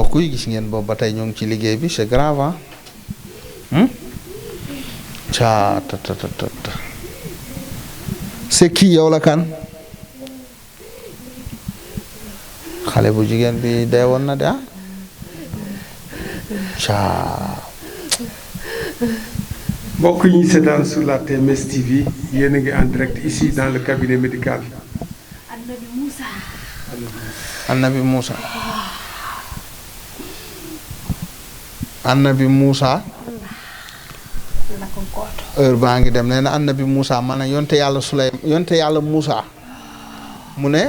mbokk yi gis ngeen boobu ba tey ñoo ngi ci liggéey bi c'est grave ah caa ta c'est qui yow la kan xale bu jigéen bi dee woon na de ah caa mbokk yi ñu seetaan sur la TMS TV yéen a ngi en direct ici dans le cabinet médical. Annabi Moussa Annabi Moussa heure baa ngi dem nee na Annabi Moussa man yonte yàlla yonte yàlla Moussa mu ne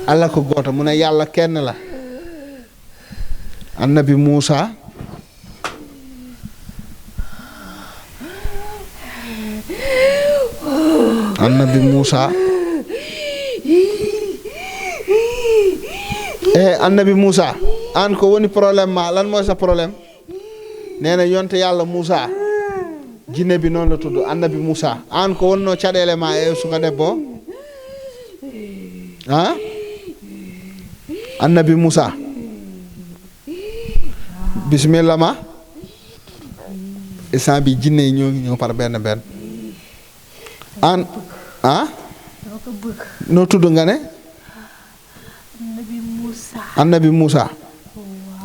Allah ko goota mu ne yàlla kenn la Annabi Moussa Annabi Moussa Annabi Moussa an ko woni problème ma lan mooy sa problème nee na yonte yàlla Moussa jinne bi noonu la tudd Annabi Moussa an ko wonno caɗele ma e suka debbo ah Annabi Moussa bismillah ma instant bi jinne yi ñoo ngi ñëw par benn benn an ah noo tudd nga ne Annabi Moussa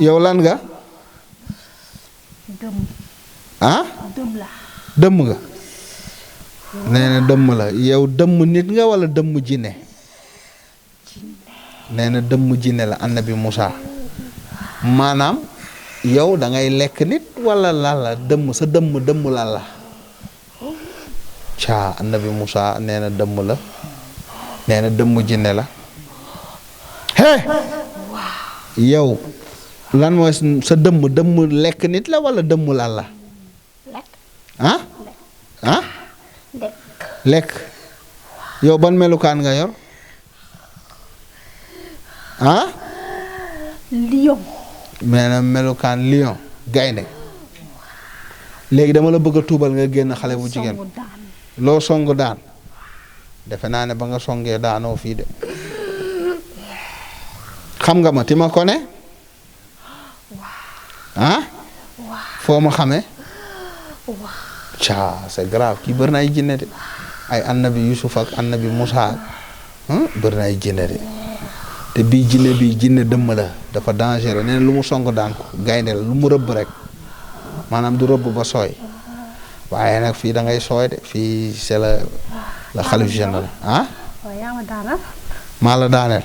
yow lan nga ah dëmm nga nee na dëmm la yow dëmm nit nga wala dëmm jinne nee na dëmm jinne la Annabi Moussa maanaam yow da ngay lekk nit wala lan la dëmm sa dëmm lan la caa Annabi Moussa nee na dëmm la nee na dëmm jinne la yow lan mooy sa dëmm lekk nit la wala dëmm lan la ah lekk yow ban melukaan nga yor lion mais na melukaan lion gaynde léegi dama la bëgg a tuubal nga génn xale bu jigéen loo song daan defe naa ne ba nga songee daanoo fii de xam nga ma ti ma ko ne foo ma xamee caa c'est grave kii bëri na ay jinne de ay Annabi Yusuf ak Annabi Moussa bëri na ay jinne de te bii jinne dëmm la dafa dangereux nee na lu mu song daan ko gaynde la lu mu rëbb rek maanaam du rëbb ba sooy waaye nag fii da ngay sooy de fii c'est la xalif général maa la daaneel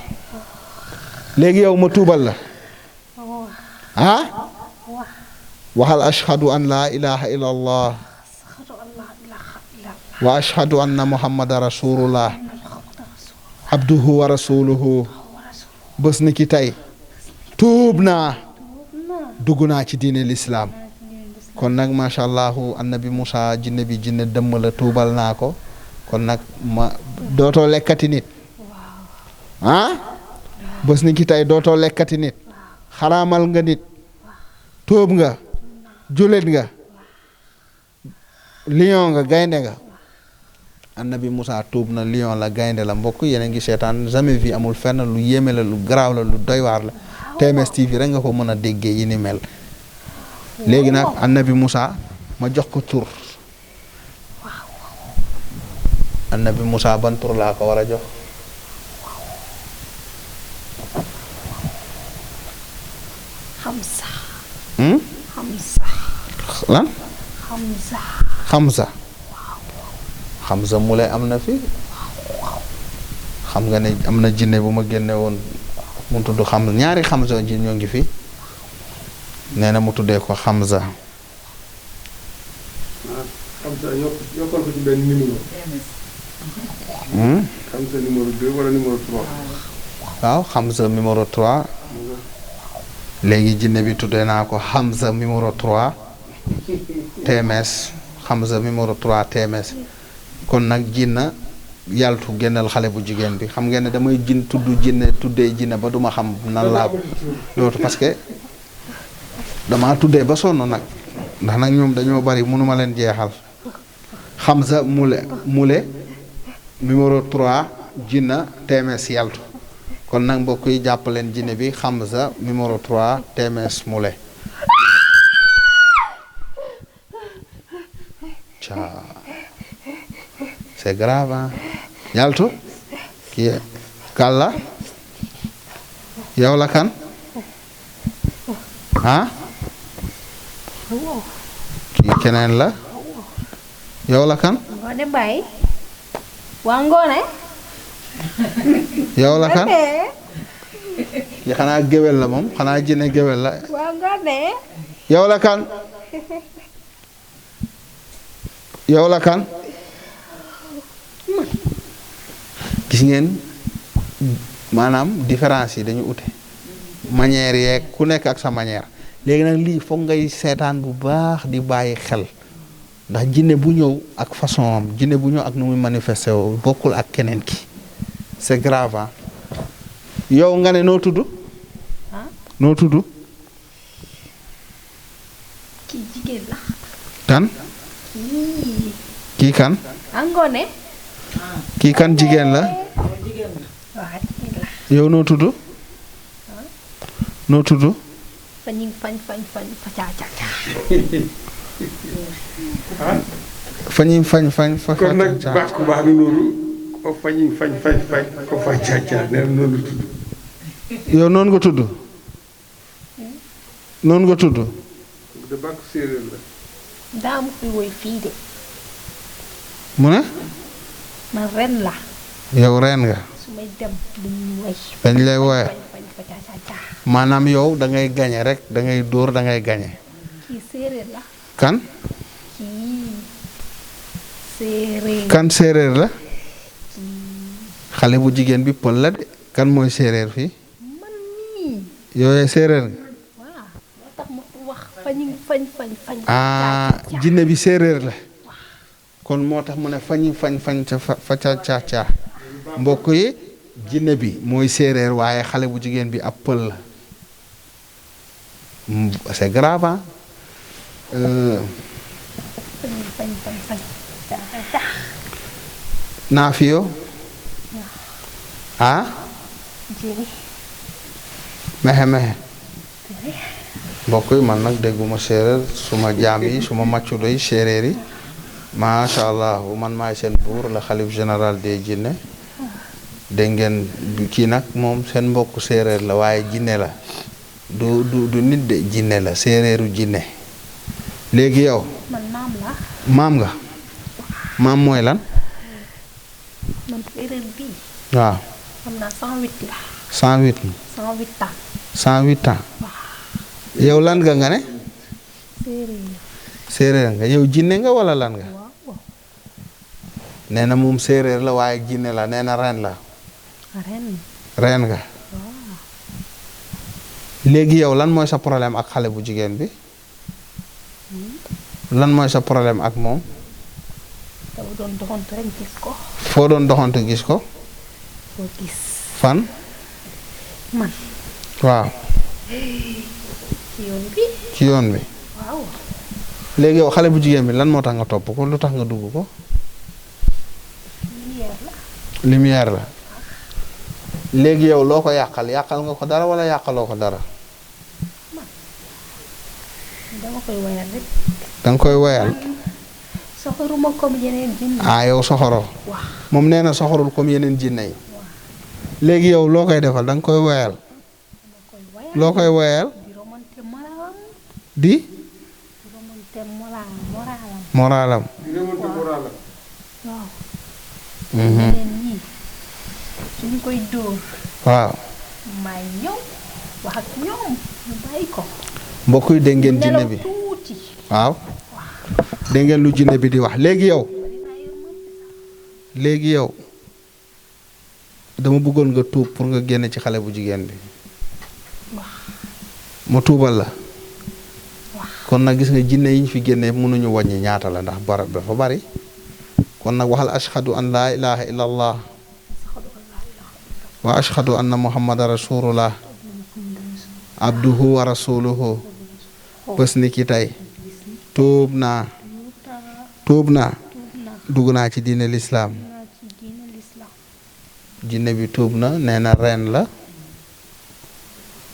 léegi yow ma tuubal la waxal ashhadu an laa ilaha illa allah wa ashhadu anna muhammada rasulullah abduhu wa rasuluhu bés ni ki tey tuub naa dugg naa ci diine l'islam kon nag macha allahu Annabi Moussa jinne bi jinne dëmm la tuubal naa ko kon nag ma dootoo lekkati nit bés ni ki tey dootoo lekkati nit xaraamal nga nit tuub nga jullit nga lion nga gaynde nga Annabi Moussa tuub na lion la gaynde la mbokk yéen a ngi seetaan jamais vu amul fenn lu yéeme la lu garaaw la lu doy waar la TMS TV rek nga ko mën a déggee yi ni mel léegi nag Annabi Moussa ma jox ko tur Annabi Moussa ban tur laa ko war a jox lan Xamza mu lay am na fi xam nga ne am na jinne bu ma génne woon mu tudd Xamza ñaari Xamza ji ñoo ngi fi nee na mu tuddee ko Xamza yokkal ko ci benn numéro. Xamza numéro 2 wala numéro 3. waaw Xamza numéro 3 léegi jinne bi tuddee naa ko Xamza numéro 3 TMS Xamza numéro 3 TMS kon nag jinna yàltu génnal xale bu jigéen bi xam ngeen ne damay tuddee jinne ba duma xam nan laa yootu parce que damaa tuddee ba sonn nag ndax nag ñoom dañoo bari mënuma leen jeexal Xamza mule numéro 3 jinna TMS yàltu kon nag mbokk yi jàpp leen jinne bi Hamza numéro 3 TMS Moulé. C'est grave hein. Yaltu kii kàlla yow la kan ah kii keneen la yow la kan Ngoné Mbaye waa Ngoné yow la kan kii xanaa géwél la moom xanaa jinne géwél la waa Ngoné yow la kan yow la kan gis ngeen maanaam différence yi dañu ute manière yeeg ku nekk ak sa manière léegi nag lii foog ngay seetaan bu baax di bàyyi xel ndax jinne bu ñëw ak façon am jinne bu ñëw ak nu muy manifesté woo bokkul ak keneen ki c'est grave hein. yow nga ne noo tudd noo tudd kii jigéen la kan kii kan Ngoné kii kan jigéen la waa jigéen la yow noo tudd noo tudd fañ fa caa fañi fañ fa kon nag baax ku baax bi noonu ko fañ ko fa caaca nee na noonu tudd yow noonu nga tudd noonu nga tudd de bàkku séeréer la daa mu fi woy fii de mu ne man ren la yow reen nga su may dem duñu woy dañ lay wooye fañ fa caa maanaam yow da ngay gañe rek da ngay dóor da ngay gañe kii séeréer la kan kii séeréer kan séeréer la xale bu jigéen bi pël la de kan mooy séeréer fii man mii yooyee séeréer nga waaw moo tax ma wax fañ ah jinne bi séeréer la kon moo tax mu ne fañi fañ ca fa ca ca mbokk yi jinne bi mooy séeréer waaye xale bu jigéen bi ab pël la c'est grave hein. Naafiyo ah jëri mexe mexe mbokk yi man nag dégguma séeréer suma jaam yi suma maccudo yi séeréer yi macha allah man maay seen buur la xalif général des jinne dégg ngeen kii nag moom seen mbokk séeréer la waaye jinne la du nit de jinne la séeréeru jinne léegi yow man maam la maam nga maam mooy lan man séeréer bii waaw xam naa 108 la 108 108 ans 108 ans yow lan nga ne séeréer séeréer nga yow jinne nga wala lan nga waaw nee na moom séeréer la waaye jinne la nee na ren la reen nga léegi yow lan mooy sa problème ak xale bu jigéen bi lan mooy sa problème ak moom dama doon doxantu rek gis ko foo doon doxantu gis ko foo gis fan man waaw ci yoon bi ci yoon bi waaw léegi yow xale bu jigéen bi lan moo tax nga topp ko lu tax nga dugg ko lumière la léegi yow loo ko yàqal nga ko dara wala yàqaloo ko dara dama koy wayal rek danga koy woyal soxoruma comme yeneen jinne ah yow soxoroo waaw moom nee na soxorul comme yeneen jinne yi léegi yow loo koy defal danga koy woyal loo koy woyal di remonter moralam di di remonter moralam moralam di remonter moralam waaw yeneen ñii suñu koy dóor waaw may ñëw wax ak ñoom ñu bàyyi ko mbokk yi dégg ngeen jinne nelaw bi tuuti waaw dégg ngeen lu jinne bi di wax léegi yow dama bëggoon nga tuub pour nga génn ci xale bu jigéen bi mu tuubal la kon nag gis nga jinne yi ñu fi génne mënuñu wàññi ñaata la ndax barab dafa bari kon nag waxal ashhadu an laa ilaha illa allah wa ashhadu anna muhammada rasulullah abduhu wa rasuluhu bés ni ki tey tuub naa dugg naa ci diine lislaam jinne bi tuub na nee na reen la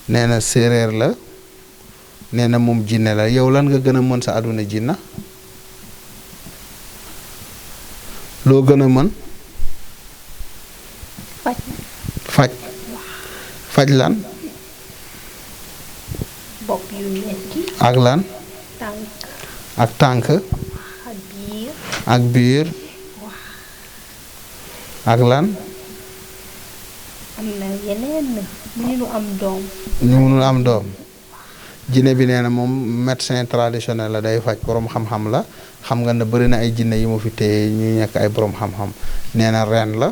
nee na séeréer la nee na moom jinne la yow lan nga gën a mën sa àdduna jinna loo gën a mën faj faj faj lan bopp yu metti ak lan tànk ak tànk ak biir ak biir ak lan am na yeneen mënuñu am doom ñu mënul am doom jinne bi nee na moom médecin traditionnel la day faj borom xam-xam la xam nga ne bëri na ay jinne yi mu fi téye ñu nekk ay borom xam-xam nee na ren la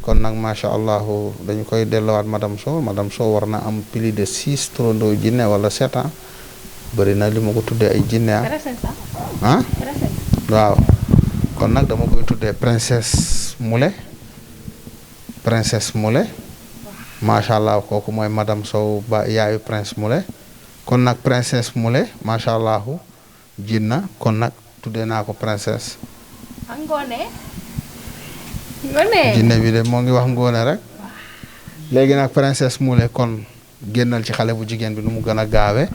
kon nag macha allah dañu koy delluwaat madame Sow war na am plus de 6 turandoo jinne wala 7 ans bëri na li ma ko tuddee ay jinne ah waaw kon nag dama koy tuddee princesse Moulé macha allah kooku mooy madame Sow ba yaayu prince Moulé kon nag princesse Moulé macha allah jinna kon nag tuddee naa ko princesse. Ngoné. jinne bi de moo ngi wax Ngoné rek léegi nag princesse Moulé kon génnal ci xale bu jigéen bi nu mu gën a gaawe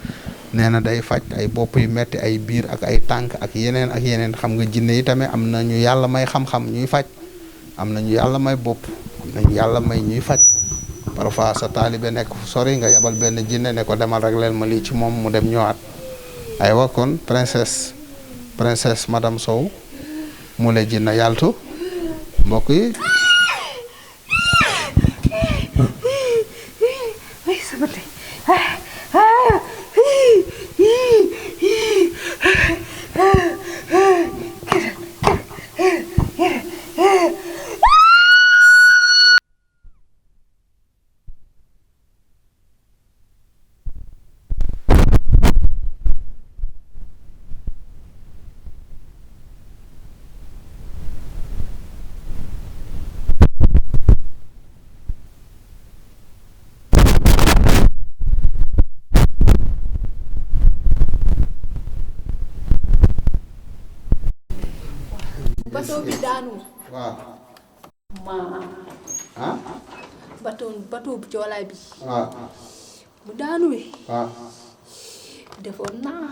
nee na day faj ay bopp yu metti ay biir ak ay tànk ak yeneen xam nga jinne yi tamit am na ñu yàlla may xam-xam ñuy faj am na ñu yàlla may bopp am na ñu yàlla may ñuy faj parfois sa taalibe nekk sori nga yabal benn jinne ne ko demal rek leen ma lii ci moom mu dem ñëwaat aywa kon princesse madame Sow Moulé jinna yaltu mbokk yi bateau bi daanu waaw ah bateau bu joolaay bi waaw bu daanuwee waaw defoon naa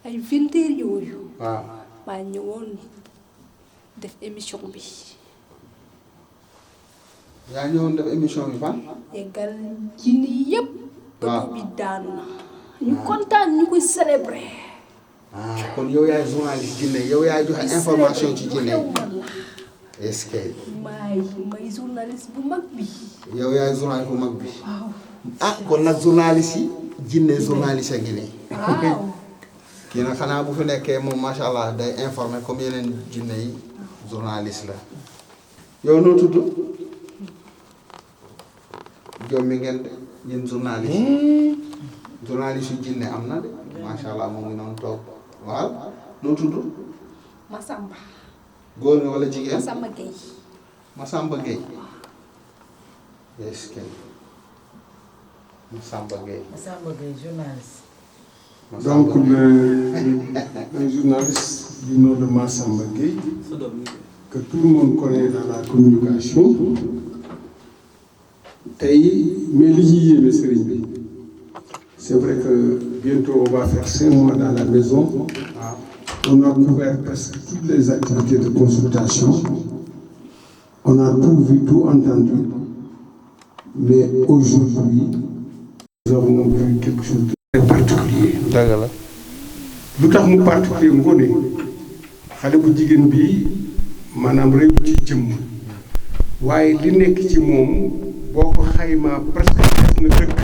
ay 20 heures yooyu waaw maa ñëwoon def émission bi yaa ñëwoon def émission bi fan yeggal jinni yëpp bateau bi daanu na ñu kontaan ñu koy célébrer kon yow yaay journaliste jinne yow yaay joxe information ci jinne est-ce que may journaliste bu mag bi yow yaay journaliste bu mag bi kon nag journaliste yi jinne journaliste a ngi nii kii nag xanaa bu fi nekkee moom macha allah day informer comme yeneen jinne yi journaliste la yow noo tudd jom mi ngeen de yéen journaliste yu jinne am na de macha allah moom ngi noonu toog waaw noo tudd Masamba góor nga wala jigéen Masamba Gueye Masamba Gueye est-ce que Masamba Gueye journaliste. Donc le journaliste du nom de Massamba Gueye, que tout le monde connaît dans la communication, mais c'est vrai que bientôt on va faire 5 mois dans la maison. On a couvert presque toutes les activités de consultation. On a tout vu, tout entendu. Mais aujourd'hui, nous avons vu quelque chose de très particulier. dëgg la. lu tax mu particulier Ngoné xale bu jigéen bi maanaam réew ci jëmm waaye li nekk ci moom boo ko xaymaa presque des na dëkk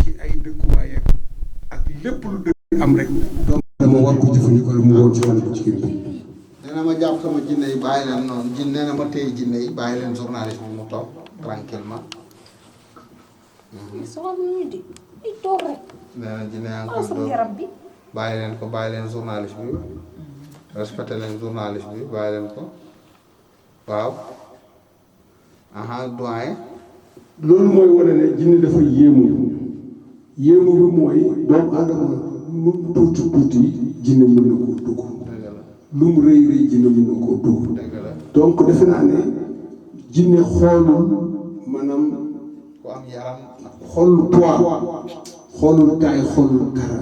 ci ay dëkkuwaay ak lépp lu dëkk am rek. donc dama war ko jëfandikoo rek mu woon ci xale bu jigéen bi. nee na ma jàpp sama jinne yi bàyyi leen noonu nee na ma téye jinne yi bàyyi leen journaliste bi mu toog tranquillement. soxal ñu di ay toog rek. nee na jinne yaa ngi xool koy sama door yaram bi. bàyyi leen journaliste bi respecté leen journaliste bi bàyyi leen ko waaw. doyen. loolu mooy wane ne jinne dafa yéemu bi mooy doomu aadama lu mu tuuti tuuti jinne mën na koo dugg lu mu rëy rëy jinne mën na koo dugg donc defe naa ne jinne xoolul maanaam ku am yaram. xoolul poids xoolul taay xoolul dara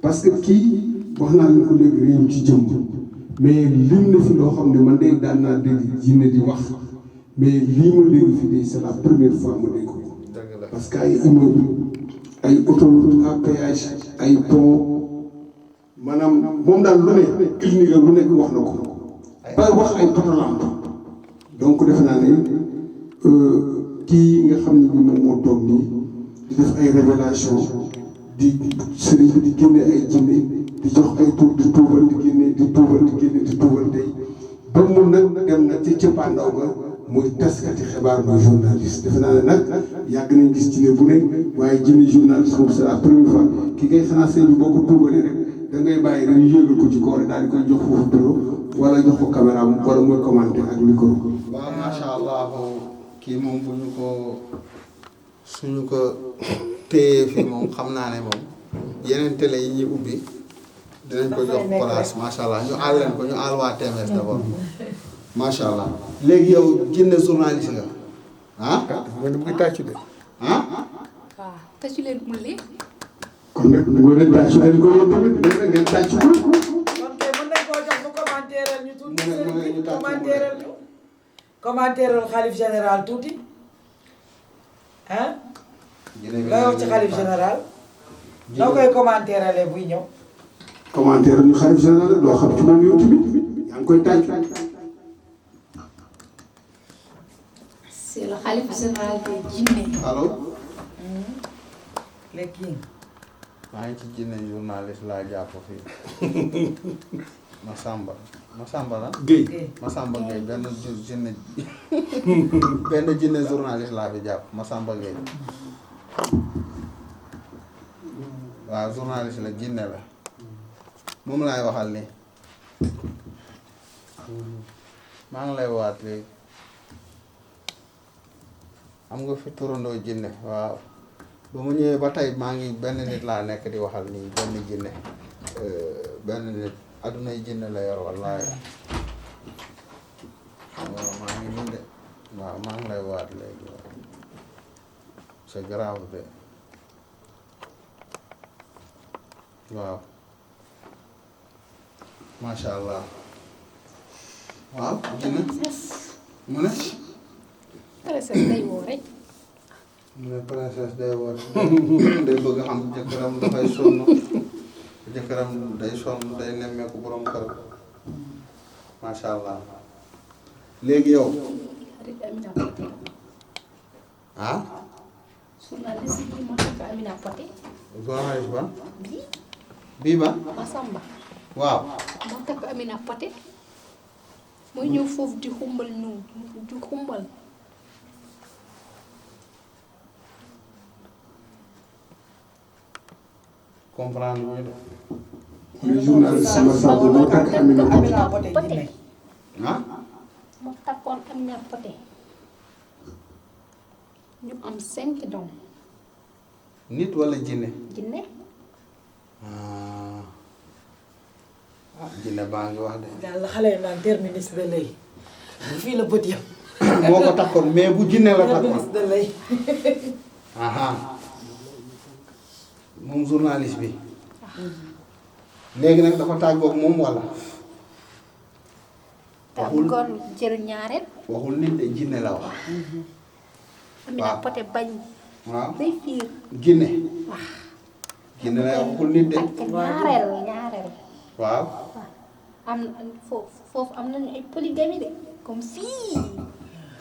parce que kii wax naa leen ko léegi réew ci jëmm mais lim na fi loo xam ne man de daan naa dégg jinne di wax mais lii ma dégg fi de c'est la première fois ma dégg ko parce que ay immeuble ay autoroute à péage ay pont maanaam moom daal lu ne clinique lu nekk wax na ko ba wax ay potolampe donc defe naa ne kii nga xam ne bi moom moo toog nii di def ay révélation di sëriñ bi di génne ay jinne di jox ay tur di tuubal di génne di tuubal di génne di tuubal tey ba mu nag dem na ci cëppaandaw ga muy taskati xibaar muy journaliste defe naa ne nag yàgg nañ gis jinne bu ne waaye jinne journaliste moom c'est la première fois ki ngay xanaa sëñ bi boo ko tuubalee rek da ngay bàyyi rek ñu yëgal ko ci koor daal di koy jox foofu bureau wala jox ko caméra wala muy commenté ak micro. waaw macha allah kii moom bu ñu ko suñu ko téye fii moom xam naa ne moom yeneen télé yi ñuy ubbi dinañ ko jox place macha allah ñu àll leen ko ñu àll waa TMS d'abord macha allah. léegi yow jinne journaliste nga ah. man de mu ngi tàcc de. ah. waaw tàccu leen mu lii. kon nag bu ngeen tàcc leen ko yéen tamit ngeen tàcc ko. kon kay mën nañ koo jox mu commentaire ñu tuuti. sëriñ bi commentaire ñu. commentaire xalif général tuuti ah. looy wax ci xalif général. noo koy commentaire buy ñëw. commentaire ñu xalif général doo xam ci moom yow tamit yaa ngi koy tàcc. c'est le khalife général des jinne. allo. les kii. maa ngi ci jinne journaliste laa jàpp fii Massamba la. Guèye. Massamba Gueye benn jinne benn jinne journaliste laa fi jàpp Massamba Gueye waaw journaliste la jinne la moom laay waxal nii maa ngi lay waat léegi am nga fi turandoo jinne waaw ba mu ñëwee ba tey maa ngi benn nit laa nekk di waxal nii benn jinne benn nit addunay jinne la yor wallaahi waaw maa ngi nii de waaw maa ngi lay waat léegi waaw c'est grave de waaw macha allah waaw jinne mu ne princesse day woo rek. mu ne princesse day woote day bëgg xam jëkkëram dafay sonn jëkkëram day sonn day nemmeeku borom kër macha allah léegi yow xarit Amina Poté. ah journaliste bi moo takk Amina Poté. journaliste ba bii bii ba Massamba waaw moo takk Amina Poté. mooy ñëw foofu di xumbal ñu di xumbal. comprendre mooy def le journaliste Massamba moo takk Amina Poté. Amina Poté jinne. ah moo takkoon Amina Poté. ñu am 5 doom. nit wala jinne jinne. ah jinne baa ngi wax de daal la xale yi naan terminus de lay. fii la bët yam. moo ko takkoon mais bu jinne la takkoon terminus de lay. aha moom journaliste bi léegi nag dafa tàggoog moom wala te bëggoon jël ñaareel. waxul nit de jinne la wax Amina Poté bañ. waaw day fiir. jinne jinne la waxul nit de ak ñaareel. waaw am na foofu am nañu ay polygamie de comme fii.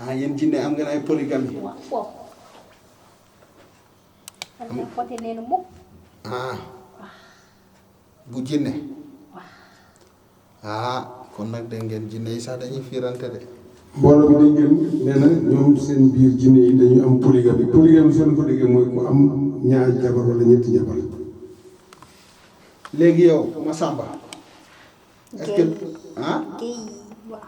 ah yéen jinne am ngeen ay polygamie waaw foofu. Amina Poté nee na mukk. ah bu jinne ah kon nag da ngeen jinne yi sax dañuy fiirante de mbooloo bi dañ gën nee na ñoom seen biir jinne yi dañuy am polygamie polygamie seen ko déggee mooy mu am ñaari jabar wala ñetti jabar. léegi yow Massamba est-ce que ah géey waaw.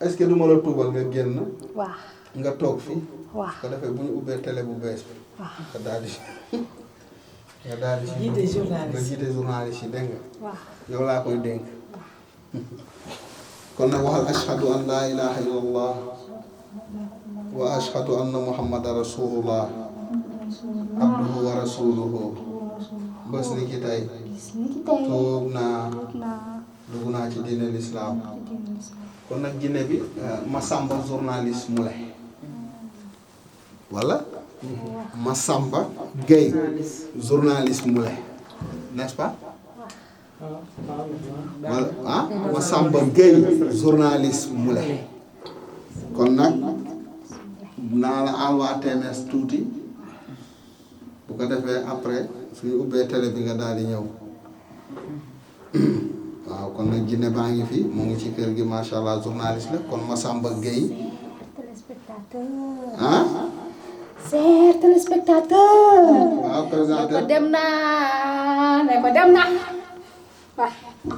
est-ce que du ma la tuubal nga génn waaw nga toog fii waaw ko defee bu ñu ubbee télé bu bees bi waaw nga daal di nga daal di jiite journaliste. nga jiite journaliste yi dégg nga waaw. yow laa koy dénk kon nag waxal ashhadu an laa ilaha illallah wa ashhadu anna muhammadan rasulullah abduhu wa rasuluhu bés ni ki tey tuub naa dugg naa ci diine lislaam kon nag jinne bi Massamba journaliste mu le wala Massamba Gueye journaliste mu le n'est-ce pas wala Massamba Gueye journaliste mu le kon nag naa la envoyé TMS tuuti bu ko defee après suñu ubbee télé bi nga daal di ñëw waaw kon nag jinne baa ngi fi mu ngi ci kër gi macha allah journaliste la kon Massamba Gueye Chers téléspectateurs. waaw présenté dem naa ne ko dem naa waaw.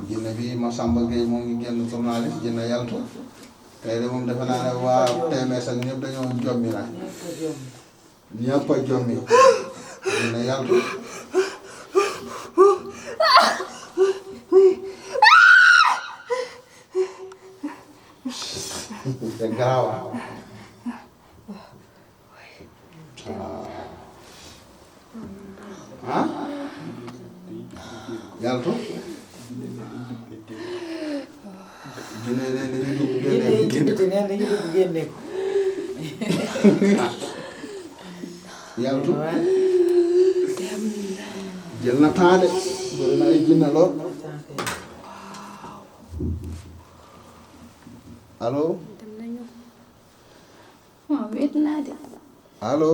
jinne bi Massamba Gueye moo ngi génn journaliste jinne yaltu tey de moom defe naa ne waa TMS ak ñëpp dañoo jommi na ñëpp a jommi jinne yaltu c'est grave yaltu jinne ne dañuy dugg génne yaltu jël na temps de bëri na ay jinne lool allo dem nañu waaw wéet naa de. allo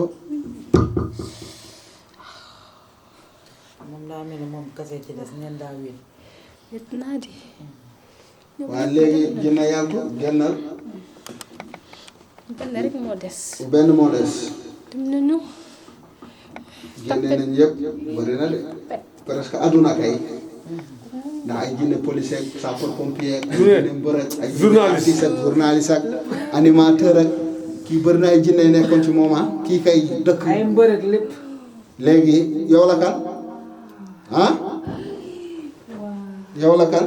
moom daa mel ni moom kase ci des neen daa wéet. wéet naa de. waaye léegi jinne yaltu génnal benn rek moo des. benn moo des dem nañu. génne nañ yëpp bëri na de presque aduna kay ndax ay jinne policier ak sapeur pompier ak ay jinne mbër ak ay journaliste ak animateur ak kii bëri na ay jinne nekkoon ci moment kii kay dëkk ay mbër ak lépp. léegi yow la kan yow la kan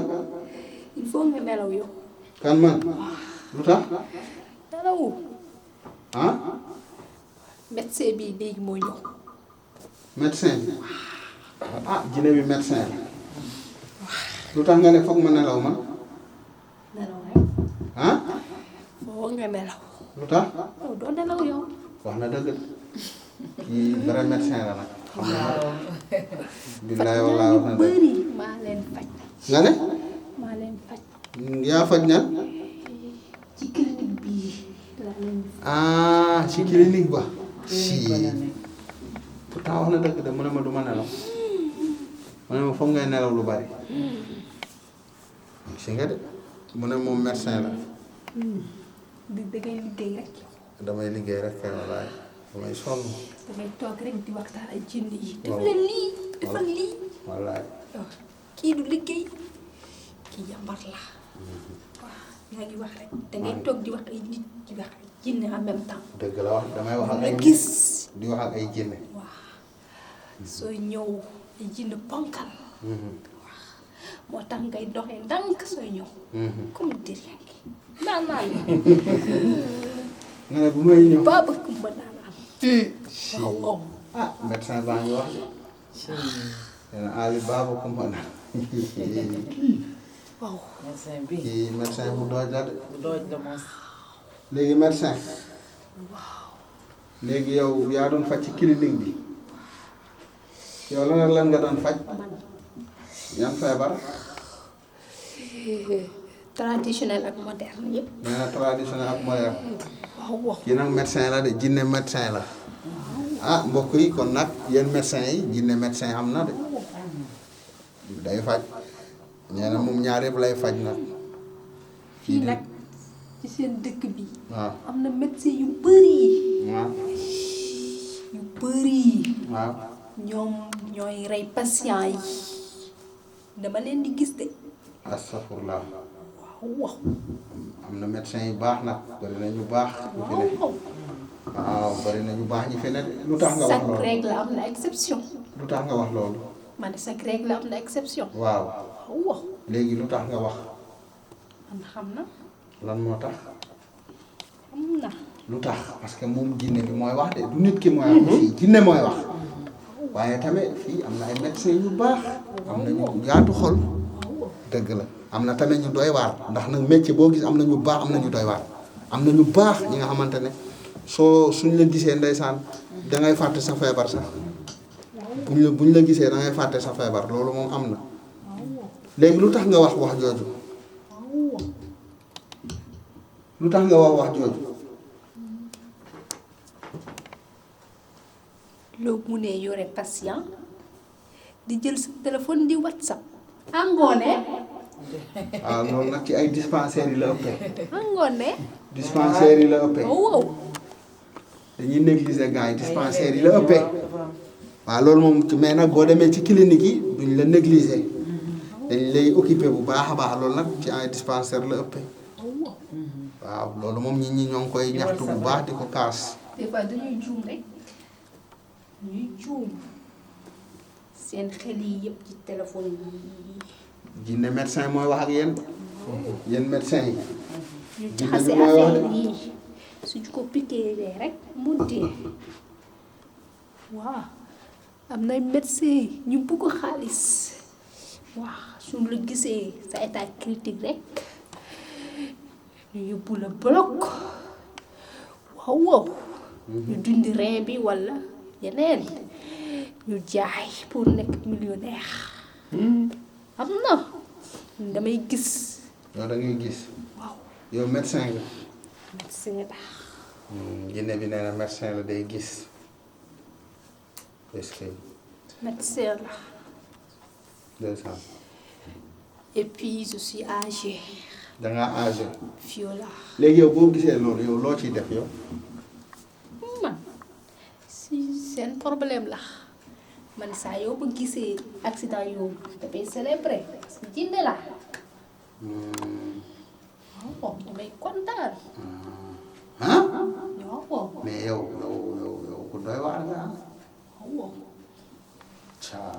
il faut nga nelaw yow. kan man lu tax nelaw. médecin bi léegi moo ñëw. médecin bi jinne bi médecin la lu tax nga ne foog ma nelaw man nelaw rek. foog nga nelaw. lu tax yow doo nelaw yow. wax na dëgg kii vrai médecin la nag xam na billaay wallaay wax na dëgg bëri maa leen faj. nga ne maa leen faj. yaa faj ñan ci clinique bii laa leen di faj. ci clinique ba si pourtant wax na dëgg de mu ne ma du ma nelaw mu ne ma foog ngay nelaw lu bari si nga de mu ne moom médecin la di dangay liggéey rek. damay liggéey rek kay wallaay damay sonn dangay toog rek di waxtaan ak jinne yi. def leen lii defal lii. wallaay kii du liggéey kii yambar la. waaw yaa ngi wax rek dangay toog di wax ay nit di wax ay jinne en même temps. dëgg la wax damay wax ak ay nga gis. di wax ak ay jinne waaw sooy ñëw ay jinne ponkal. moo tax ngay doxee ndànk sooy ñëw. comme dir yaa ngi naan nga ne bu may ñëw baaba kumba naan waaw médecin baa ngi wax nee na Ali baaba kumba naan waaw médecin bi kii médecin bu dooj la de bu dooj la moom. léegi médecin léegi yow yaa doon faj ci clinique bi yow lan ak lan nga doon faj yan feebar traditionnel ak moderne yëpp. nee na traditionnel ak moderne waaw kii nag médecin la de jinne médecin la mbokk yi kon nag yéen médecin yi jinne médecin am na de day faj nee na moom ñaar yëpp lay faj nag fii nag ci seen dëkk bi. waaw am na médecin yu bëri. waaw yu bëri. waaw ñoom ñooy rey patient yi dama leen di gis de. astafurlah waaw. am na médecin yu baax nag bari na ñu baax ñu fi ne waaw bari na ñu baax ñi fi ne de lu tax nga wax chaque loolu règle am na exception. lu tax nga wax loolu ma ne chaque règle am na exception. waaw waaw. léegi lu tax nga wax man xam na. lan moo tax xam na. lu tax parce que moom jinne bi mooy wax de du nit ki mooy wax fii jinne mooy wax waaye tamit fii am na ay médecins yu baax am na ñu yaatu xol dëgg la am na tamit ñu doy waar ndax nag métier boo gis am na ñu baax am na ñu doy waar am na ñu baax ñi nga xamante ne suñ la gisee ndeysaan dangay fàtte sa feebar sax buñ la gisee dangay fàtte sa feebar loolu moom am na léegi lu tax nga wax jooju lu tax nga wax jooju loo munee yore patient di jël sa téléphone di WhatsApp angoone waaw loolu nag ci ay dispensaires yi la ëppee angoone dispensaires yi la ëppee wow dañuy négliger gars yi dispensaires yi la ëppee waaw loolu moom ci mais nag boo demee ci clinique yi duñ la négliger dañ lay occuper bu baax a baax loolu nag ci ay dispensaires la ëppee waaw loolu moom nit ñi ñoo ngi koy ñaxtu bu baax di ko kaas. des fois dañuy juum rek ñuy juum seen xel yi yëpp ci téléphone yi. jinne médecin mooy wax ak yéen yéen médecin yi. ñu jaxase affaire yi suñ ko piqué rek mu dee waaw am na médecin ñu bugg xaalis waaw suñ la gisee sa état critique rek ñu yóbbu la bloc waaw ñu dindi rein bi walla yeneen ñu jaay pour nekk millionnaire am na damay gis. yow da ngay gis. waaw yow médecin nga. médecin la. jinne bi nee na médecin la day gis. est-ce que. médecin la. 200. et puis je suis âgée. da ngaa âgé. Fiola. léegi yow boo gisee loolu yow loo ciy def yow. man si seen problème la man saa yow ba gisee accident yow dafay célébrer parce que jinne la. waaw damay kontaan. ah. waaw. mais yow ku doy waar nga ah. waaw. caa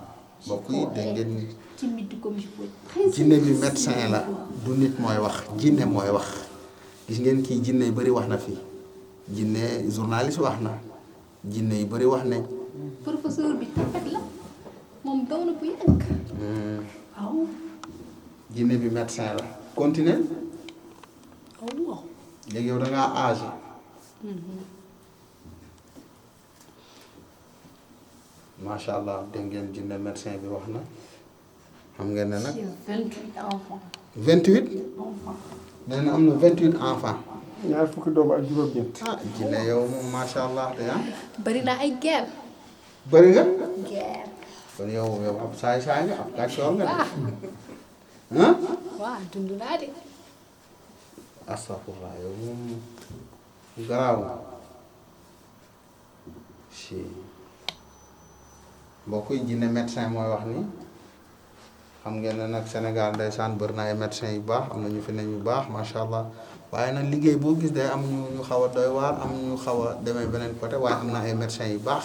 mbokk yi dégg ngeen ni. timide comme je peux. jinne bi médecin la du nit mooy wax jinne mooy wax gis ngeen kii jinne yu bëri wax na fi jinne journaliste wax na jinne yu bëri wax nañ. professeur bi tapet la moom daw na bu yàgg. waaw. jinne bi médecin la continuer waaw. léegi yow da ngaa âgé. macha allah dégg ngeen jinne médecin bi wax na xam ngeen ne nag. j'ai 28 enfants. 28. enfants. nee na am na 28 enfants. ñaar fukki doomu ak juróom-ñeent. ah jinne yow moom macha allah de ah. bari naa ay guerre. bëri nga. guerre. kon yow ab saay-saay nga ab kàccoor nga de. waaw. ah. waaw dund naa de. astafurlah yow moom garaaw si mbokk yi jinne médecin mooy wax ni xam ngeen ne nag Sénégal ndeysaan bëri na ay médecins yu baax am na ñu fi ne ñu baax macha allah waaye nag liggéey boo gis day am ñu xaw a doy waar am ñu xaw a demee beneen côté waaye am na ay médecins yu baax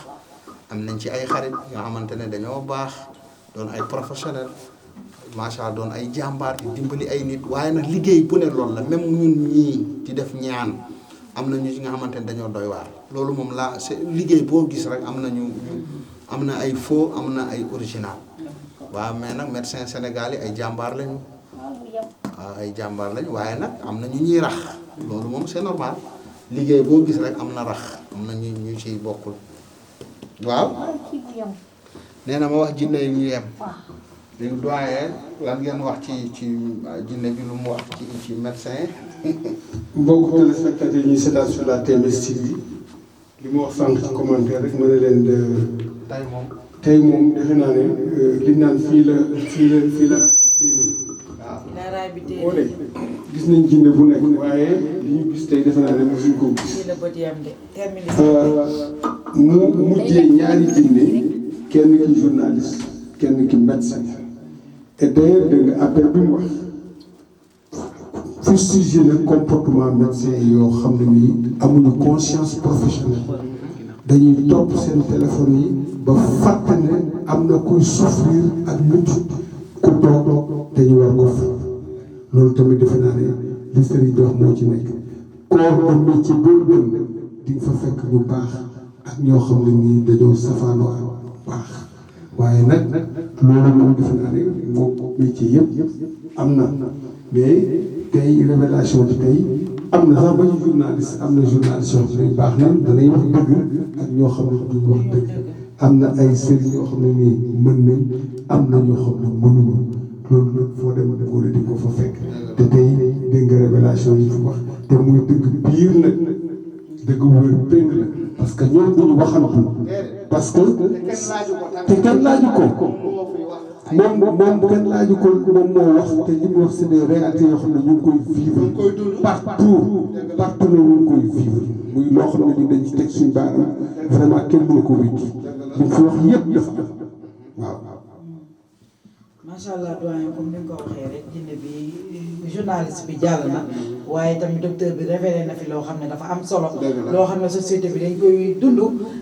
am nañ ci ay xarit nga xamante ne dañoo baax doon ay professionnel macha allah doon ay jàmbaar di dimbali ay nit waaye nag liggéey bu ne loolu la même ñun ñii di def ñaan am na ñu ci nga xamante ne dañoo doy waar loolu moom la c'est liggéey boo gis rek am na am na ay faux am na ay original waaw mais nag médecin Sénégal yi ay jàmbaar lañu waaw ay jàmbaar lañu waaye nag am na ñu ñuy rax loolu moom c'est normal liggéey boo gis rek am na rax am na ñu ciy bokkul waaw nee na ma wax jinne yi ñu yem léegi doyen lan ngeen wax ci jinne bi lu mu wax ci médecin mbokku téléspectateurs yi ñuy seetaan sur la TMS TV li mu wax sànq ci commentaire rek ma ne leen tey moom defe naa ne li naan fii la naaraay bi moo ne gis nañ jinne bu nekk waaye li ñu gis tey defe naa ne mosuñ koo gis fii la bët yam de terminé. mu mujjee ñaari jinne kenn ki journaliste kenn ki médecin et d'ailleurs dégg nga appel bi mu wax fustiger le comportement médecin yoo xam ne nii amuñu conscience professionnelle dañuy topp seen téléphone yi ba fàtte ne am na kuy souffrir ak métit ku toog dañu war ko fa loolu tamit defe naa ne li sëriñ bi wax moo ci nekk corps de métier boo gën di nga fa fekk ñu baax ak ñoo xam ne nii dañoo safaanoo ak baax waaye nag loolu moom defe naa ne moom métier yëpp am na mais tey révélation bi tey am na sax ba ñu journaliste am na journaliste yoo xam ne baax na danay wax dëgg ak ñoo xam ne duñ wax dëgg am na ay sëriñ yoo xam ne nii mën nañ am na ñoo xam ne mënuñu loolu nag foo dem góor di ko fa fekk te tey dégg nga révélation yi fi wax te muy dëgg biir nag dëgg wër péng la parce que ñoom duñu waxantu parce que te kenn laaju ko moom kenn laaju ko moom moo wax te li mu wax c'est des réalités yoo xam ne ñu ngi koy vivre partout na ñu ngi koy vivre muy loo xam ne ñu dañ ci teg suñu baaram vraiment kenn mënu ko wécci li mu fi wax yëpp dafa am waaw macha allah doyen comme ni nga ko waxee rek jinne bi journaliste bi jàll na waaye tamit docteur bi révélé na fi loo xam ne dafa am solo loo xam ne société bi dañ koy dund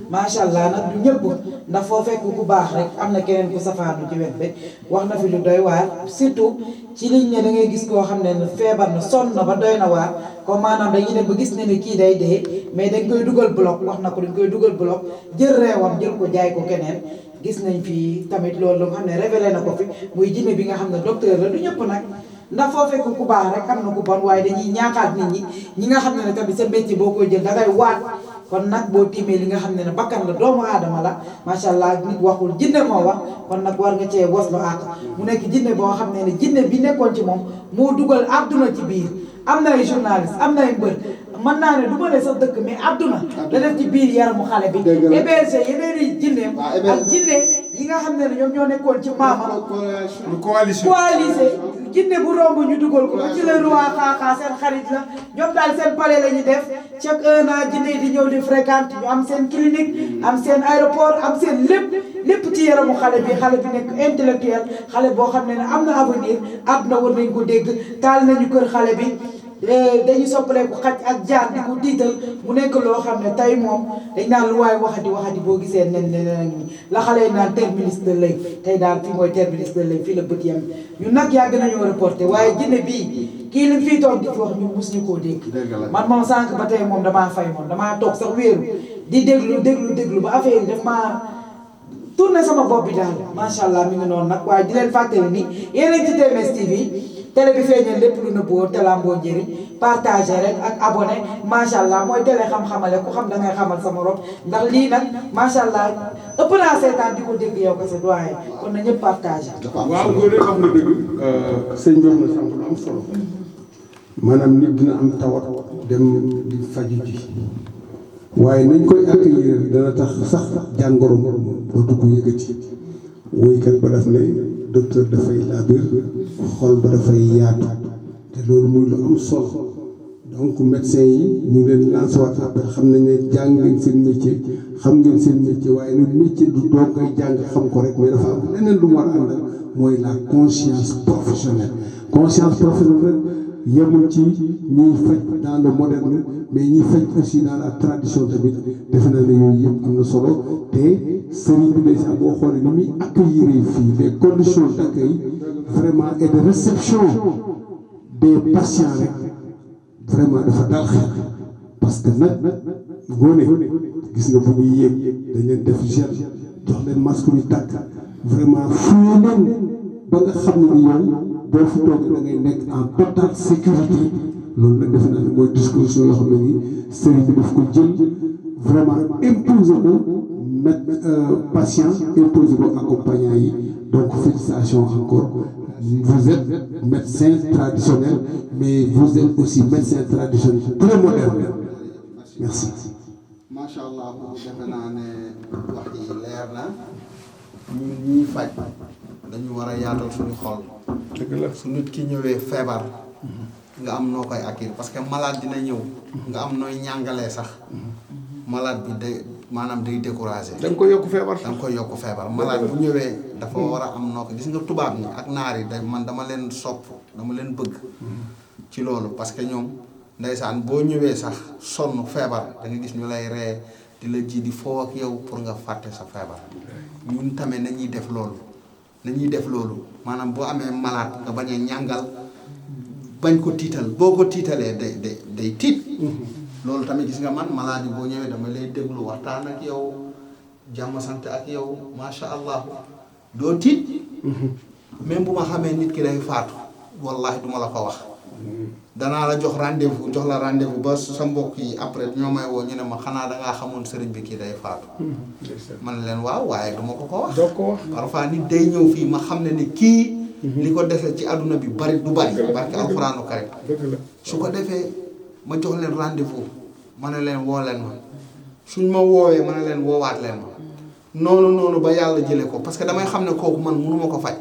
macha allah nag du ñëpp ndax foo fekk ku baax rek am na keneen ku safaanu ci wet bi wax na fi lu doy waar surtout ci liñ ne da ngay gis koo xam ne feebar na sonn na ba doy na waar comme maanaam dañuy dem ba gis ne kii day dee mais dañ koy dugal bloc wax na ko dañ koy dugal bloc jël reewam jël ko jaay ko keneen gis nañ fi tamit loolu nga xam ne révélé na ko fi muy jinne bi nga xam ne docteur la du ñëpp nag ndax foo fekk ku baax rek am na ku bon waaye dañuy ñaaxaat nit ñi nga xam ne tamit sa métier boo koy jël dangay waat kon nag boo tiimee li nga xam ne bakkan la doomu aadama la macha allah nit waxul jinne moo wax kon nag war nga cee waslu àq mu nekk jinne boo xam ne jinne bi nekkoon ci moom moo dugal àdduna ci biir am na ay journaliste am na ay mbër mën naa ne du ma ne sax dëkk mais àdduna la def ci biir yaramu xale bi hébergé yeneen i jinne ak jinne yi nga xam ne ñoom ñoo nekkoon ci maama coalisé jinne bu romb ñu dugal ko ba ci le roi xaaxaa seen xarit la ñoom daal seen palais la ñu def chaque 1 an jinne yi di ñëw di fréquente ñu am seen clinique am seen aéroport am seen lépp ci yaramu xale bi nekk intellectuel xale boo xam ne am na avenir àdduna war nañ ko dégg taal nañu kër xale bi dañu soppaleeku xaj ak jaar di ko tiital mu nekk loo xam ne tey moom dañ naan lu waaye waxati boo gisee nen la xale yi naan terminus de lay tey daal fii mooy terminus de lay fii la bët yam ñun nag yàgg nañoo reporté waaye jinne bii kii li fii toog di fi wax ñun mus ñu koo dégg man moom sànq ba tey moom damaa fay moom damaa toog sax wéeru di déglu ba affaire yi daf maa tourné sama bopp bi daal macha allah mi ngi noonu nag waaye di leen fàttali ni yéen ci TMS TV télé bi feeñal lépp lu nëbbu woon te lamboo njëriñ partagé rek ak abonné macha allah mooy télé xam-xamale ku xam da ngay xamal sa morom ndax lii nag macha allah ëpp naa seetaan di ko dégg yow ko sa doyen kon na ñëpp partagé. waaw loolu xam nga dëgg. sëñ bi na sànq lu am solo. maanaam nit dina am tawat dem di faju ji waaye nañ koy accueillir dana tax sax jàngoro dootu ko yëkkati woykat ba daf ne docteur dafay laabir xol ba dafay yaatu te loolu muy lu am solo donc médecin yi ñu ngi leen lancé waat appel xam nañ ne jàng ngeen seen métier xam ngeen seen métier waaye nag métier du doo koy jàng xam ko rek mais dafa am leneen lu mu war a àndal mooy la conscience professionnelle rek yemul ci ñiy faj dans le moderne mais ñiy faj aussi dans la tradition tamit defe naa ne yooyu yëpp am na solo te sëriñ bi day sax boo xoolee ni muy accueillir fii les conditions d'accueil vraiment et de réception des patients rek vraiment dafa dal xel parce que nag ngoone gis nga bu ñuy yéeg dañ leen def gel jox leen masque yu tàkk vraiment fuye leen ba nga xam ne ni yow boo fi toog da ngay nekk en totale sécurité loolu nag defe naa ne mooy disposition yoo xam ne nii sëriñ bi daf ko jël vraiment imposer ko patient imposer ko accompagnant yi donc félicitations encore vous êtes médecin traditionnel mais vous êtes aussi médecin traditionnel très moderne merci. macha allah defe naa ne wax yi leer na ñun ñuy faj dañu war a yaatal suñu xol. dëgg la su nit ki ñëwee feebar nga am noo koy accueillir parce que malade dina ñëw nga am nooy ñàngalee sax malade bi day découragé. da nga koy yokk feebar. malade bu ñëwee dafa war a am noo ko gis nga tubaab ñi ak naar yi man dama leen sopp dama leen bëgg ci loolu parce que ñoom ndeysaan boo ñëwee sax sonn feebar da nga gis ñu lay ree di la ji di foo ak yow pour nga fàtte sa feebar ñun tamit nañuy def loolu maanaam boo amee malade nga bañ a ñàngal bañ ko tiital boo ko tiitalee day tiit loolu tamit gis nga man maladie boo ñëwee dama lay déglu waxtaan ak yow jàmm sant ak yow macha allah doo tiit même bu ma xamee nit ki day faatu wallahi duma la ko wax danaa la jox la rendez-vous ba sa mbokk yi après ñoo may woo ñu ne ma xanaa dangaa xamoon sëriñ bi kii day faatu man leen waaw waaye duma ko wax parfois nit day ñëw fii ma xam ne ni kii li ko dese ci àdduna bi bari du bari barke alxuraanu karim su ko defee ma jox leen rendez-vous ma ne leen woo leen ma suñ ma woowee ma ne leen woowaat leen ma noonu ba yàlla jëlee ko parce que damay xam ne kooku man mënuma ko faj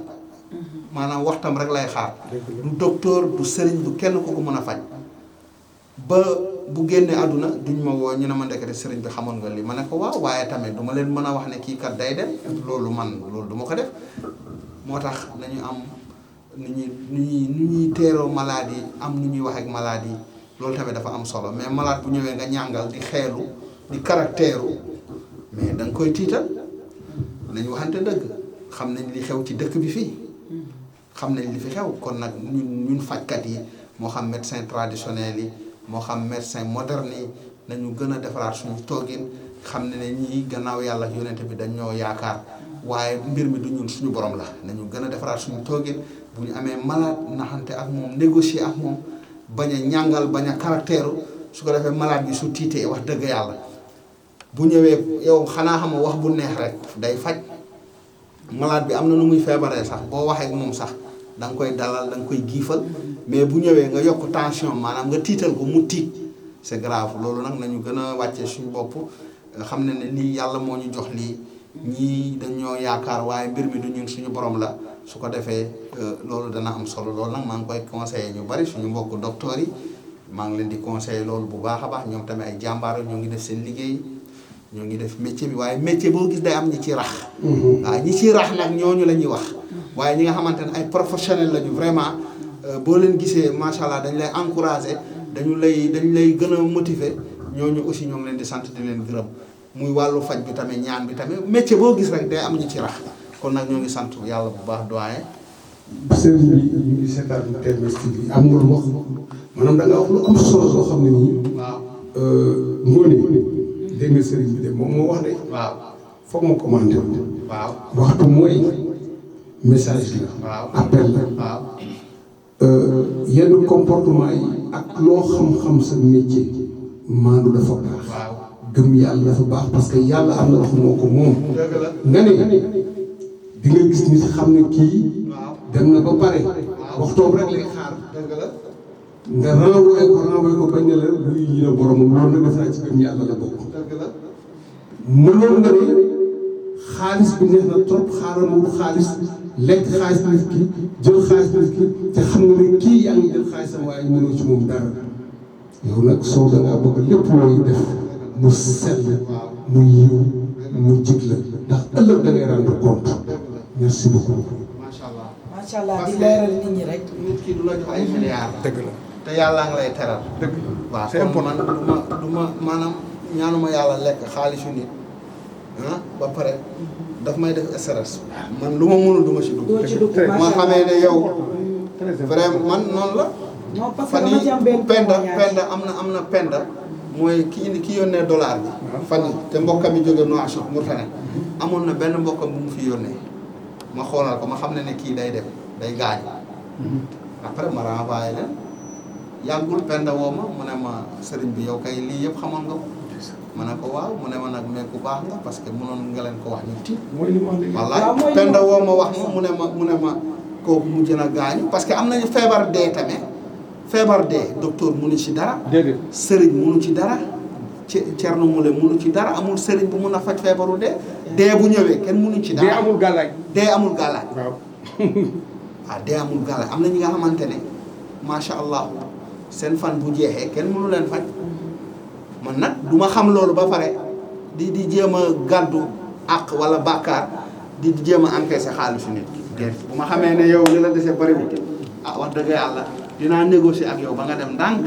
maanaam waxtam rek lay xaar du docteur du sëriñ du kenn ko mën a faj ba bu génnee àdduna duñ ma woo ñu ne ma ndekete sëriñ bi xamoon nga lii ma ne ko waaw waaye tamit du ma leen mën a wax ne kii kat day dem loolu du ma ko def moo tax nañu am nu ñuy teeroo malade yi am nu ñuy wax ak malade yi loolu tamit dafa am solo mais malade bu ñëwee nga ñàngal di xeelu di caractère mais da nga koy tiital nañ waxante dëgg xam nañ li xew ci dëkk bi fii xam nañ li fi xew kon nag ñun fajkat yi moo xam médecin traditionnel yi moo xam médecin moderne yi nañu gën a defaraat suñu toogin xam ne ñii gannaaw yàlla yonente bi dañ ñoo yaakaar waaye mbir mi du ñun suñu borom la nañu gën a defaraat suñu toogin bu ñu amee malade naxante ak moom négocier ak moom bañ a ñàngal bañ a caractère su ko defee malade bi su tiitee wax dëgg yàlla bu ñëwee yow xanaa xam wax bu neex rek day faj malade bi am na nu muy feebaree sax boo waxee ak moom sax da nga koy dalal da nga koy giifal mais bu ñëwee nga yokk tension maanaam nga tiital ko mu tiit c'est grave loolu nag nañu gën a wàccee suñu bopp xam ne lii yàlla moo ñu jox lii ñii dañoo yaakaar waaye mbir mi du ñun suñu borom la su ko defee loolu dana am solo loolu nag maa ngi koy conseillé ñu bari suñu mbokk docteur yi maa ngi leen di conseillé loolu bu baax a baax ñoom tamit ay jàmbaar ñoo ngi def seen liggéey ñoo ngi def métier bi waaye métier boo gis day am ñi ci rax waaw ñi ciy rax nag ñooñu la ñuy wax waaye ñi nga xamante ne ay professionnels lañu vraiment boo leen gisee macha allah dañ lay encourager dañ lay gën a motiver ñooñu aussi ñoo ngi leen di sant di leen gërëm muy wàllu faj bi tamit ñaan bi tamit métier boo gis rek day am ñi ci rax kon nag ñoo ngi sant yàlla bu baax doyen. sëriñ bi ñu ngi seetaan TMS TV am nga lu wax maanaam da nga wax lu am solo loo xam ne nii. waaw. ngoone dégg nga sëriñ bi de moom moo wax de. waaw. foog ma commenté wu. waaw. waxtu mooy message la. waaw. appel la. waaw. yenn comportement yi ak loo xam-xam sa métier maandu dafa baax. waaw. gëm yàlla dafa baax parce que yàlla am na wax moo ko moom. dëgg la. nga ne di nga gis nit xam ne kii. waaw. dem na ba pare. waxtoom rek lay xaar. dëgg la. nga renvoyé ko bañ ne la luy yi na boromam loolu nag def naa ci gëm yàlla la bokk. dëgg la. mënoon nga ne xaalis bi neex na trop xaaral ma wut xaalis lekk xaalis nit ki jël xaalis nit ki te xam nga ne kii yaa ngi jël xaalisam waaye mënoo ci moom dara yow nag soo da ngaa bëgg lépp looy def mu sell mu yiw mu jig la ndax ëllëg da ngay rendre compte merci beaucoup. macha allah. macha allah di leeral nit ñi rek. nit ki du la jox ay milliards. dëgg la te yàlla nga lay teral. dëgg waaw c'est kon important. man du ma maanaam ñaanuma yàlla lekk xaalisu nit ba pare daf may def stress man lu ma mënul du ma ci dugg. doo ci dugg ma macha xamee ne yow très vraiment man noonu la. non parce que fan dama ci am benn yi penda témoignage. am na penda mooy ki yónnee dollar bi. fan yi te mbokkam yi jóge Nouakchott Mourtane amoon na benn mbokkam bu mu fi yónnee ma xoolal ko ma xam ne kii day dem day gaañ. après ma renvoyé leen yàggul penda woo ma mu ne ma sëriñ bi yow kay lii yëpp xamoon nga ko. ma ne ko waaw mu ne ma nag mais ku baax nga parce que mënoon nga leen ko wax ñu tiit. mooy li mu wax léegi. wallaay penda woo ma wax ma mu ne ma kooku mujj na gaañu parce que am nañu feebar dee tamit feebar dee docteur munu ci dara. déedéet. sëriñ munu ci dara. Thierno Moule munu ci dara amul sëriñ bu mun a faj feebaru dee. dee bu ñëwee kenn munu ci dara. dee amul gàllaaj. dee amul gàllaaj. waaw. waaw dee amul gàllaaj am na ñi nga xamante ne macha allah seen fan bu jeexee kenn mënu leen faj. man nag du ma xam loolu ba pare di jéem a gàddu àq wala bàkkaar di jéem a encaissé xaalisu nit ki. bu ma xamee ne yow li la dese bëriwul wax dëgg yàlla dinaa négocier ak yow ba nga dem ndànk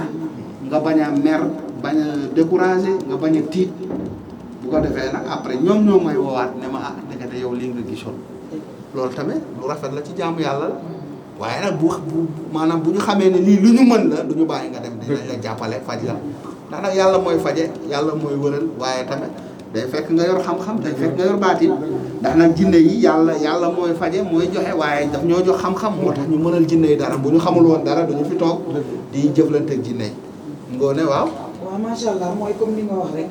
nga bañ a mer bañ a découragé nga bañ a tiit bu ko defee nag après ñoom ñoo may woowaat ne ma ndekete yow lii nga gisoon loolu tamit lu rafet la ci jaamu yàlla la waaye nag bu maanaam bu ñu xamee ne lii lu ñu mën la du ñu bàyyi nga dem dinañ la jàppale faj la ndax nag yàlla mooy faje yàlla mooy wëral waaye tamit day fekk nga yor xam-xam day fekk nga yor baatin ndax nag jinne yi yàlla mooy faje mooy joxe waaye daf ñoo jox xam-xam moo tax ñu mënal jinne yi dara bu ñu xamul woon dara duñu fi toog di jëflante ak jinne yi ngoone waaw waaw macha allah mooy comme ni nga wax rek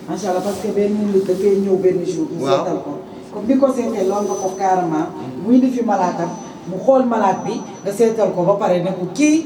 macha allah parce que benn nit dafay ñëw benn jour mu seetal ko comme ni ko seetee loolu nga ko carrément mu indi fi malaatam mu xool malaat bi nga seetal ko ba pare ne ko kii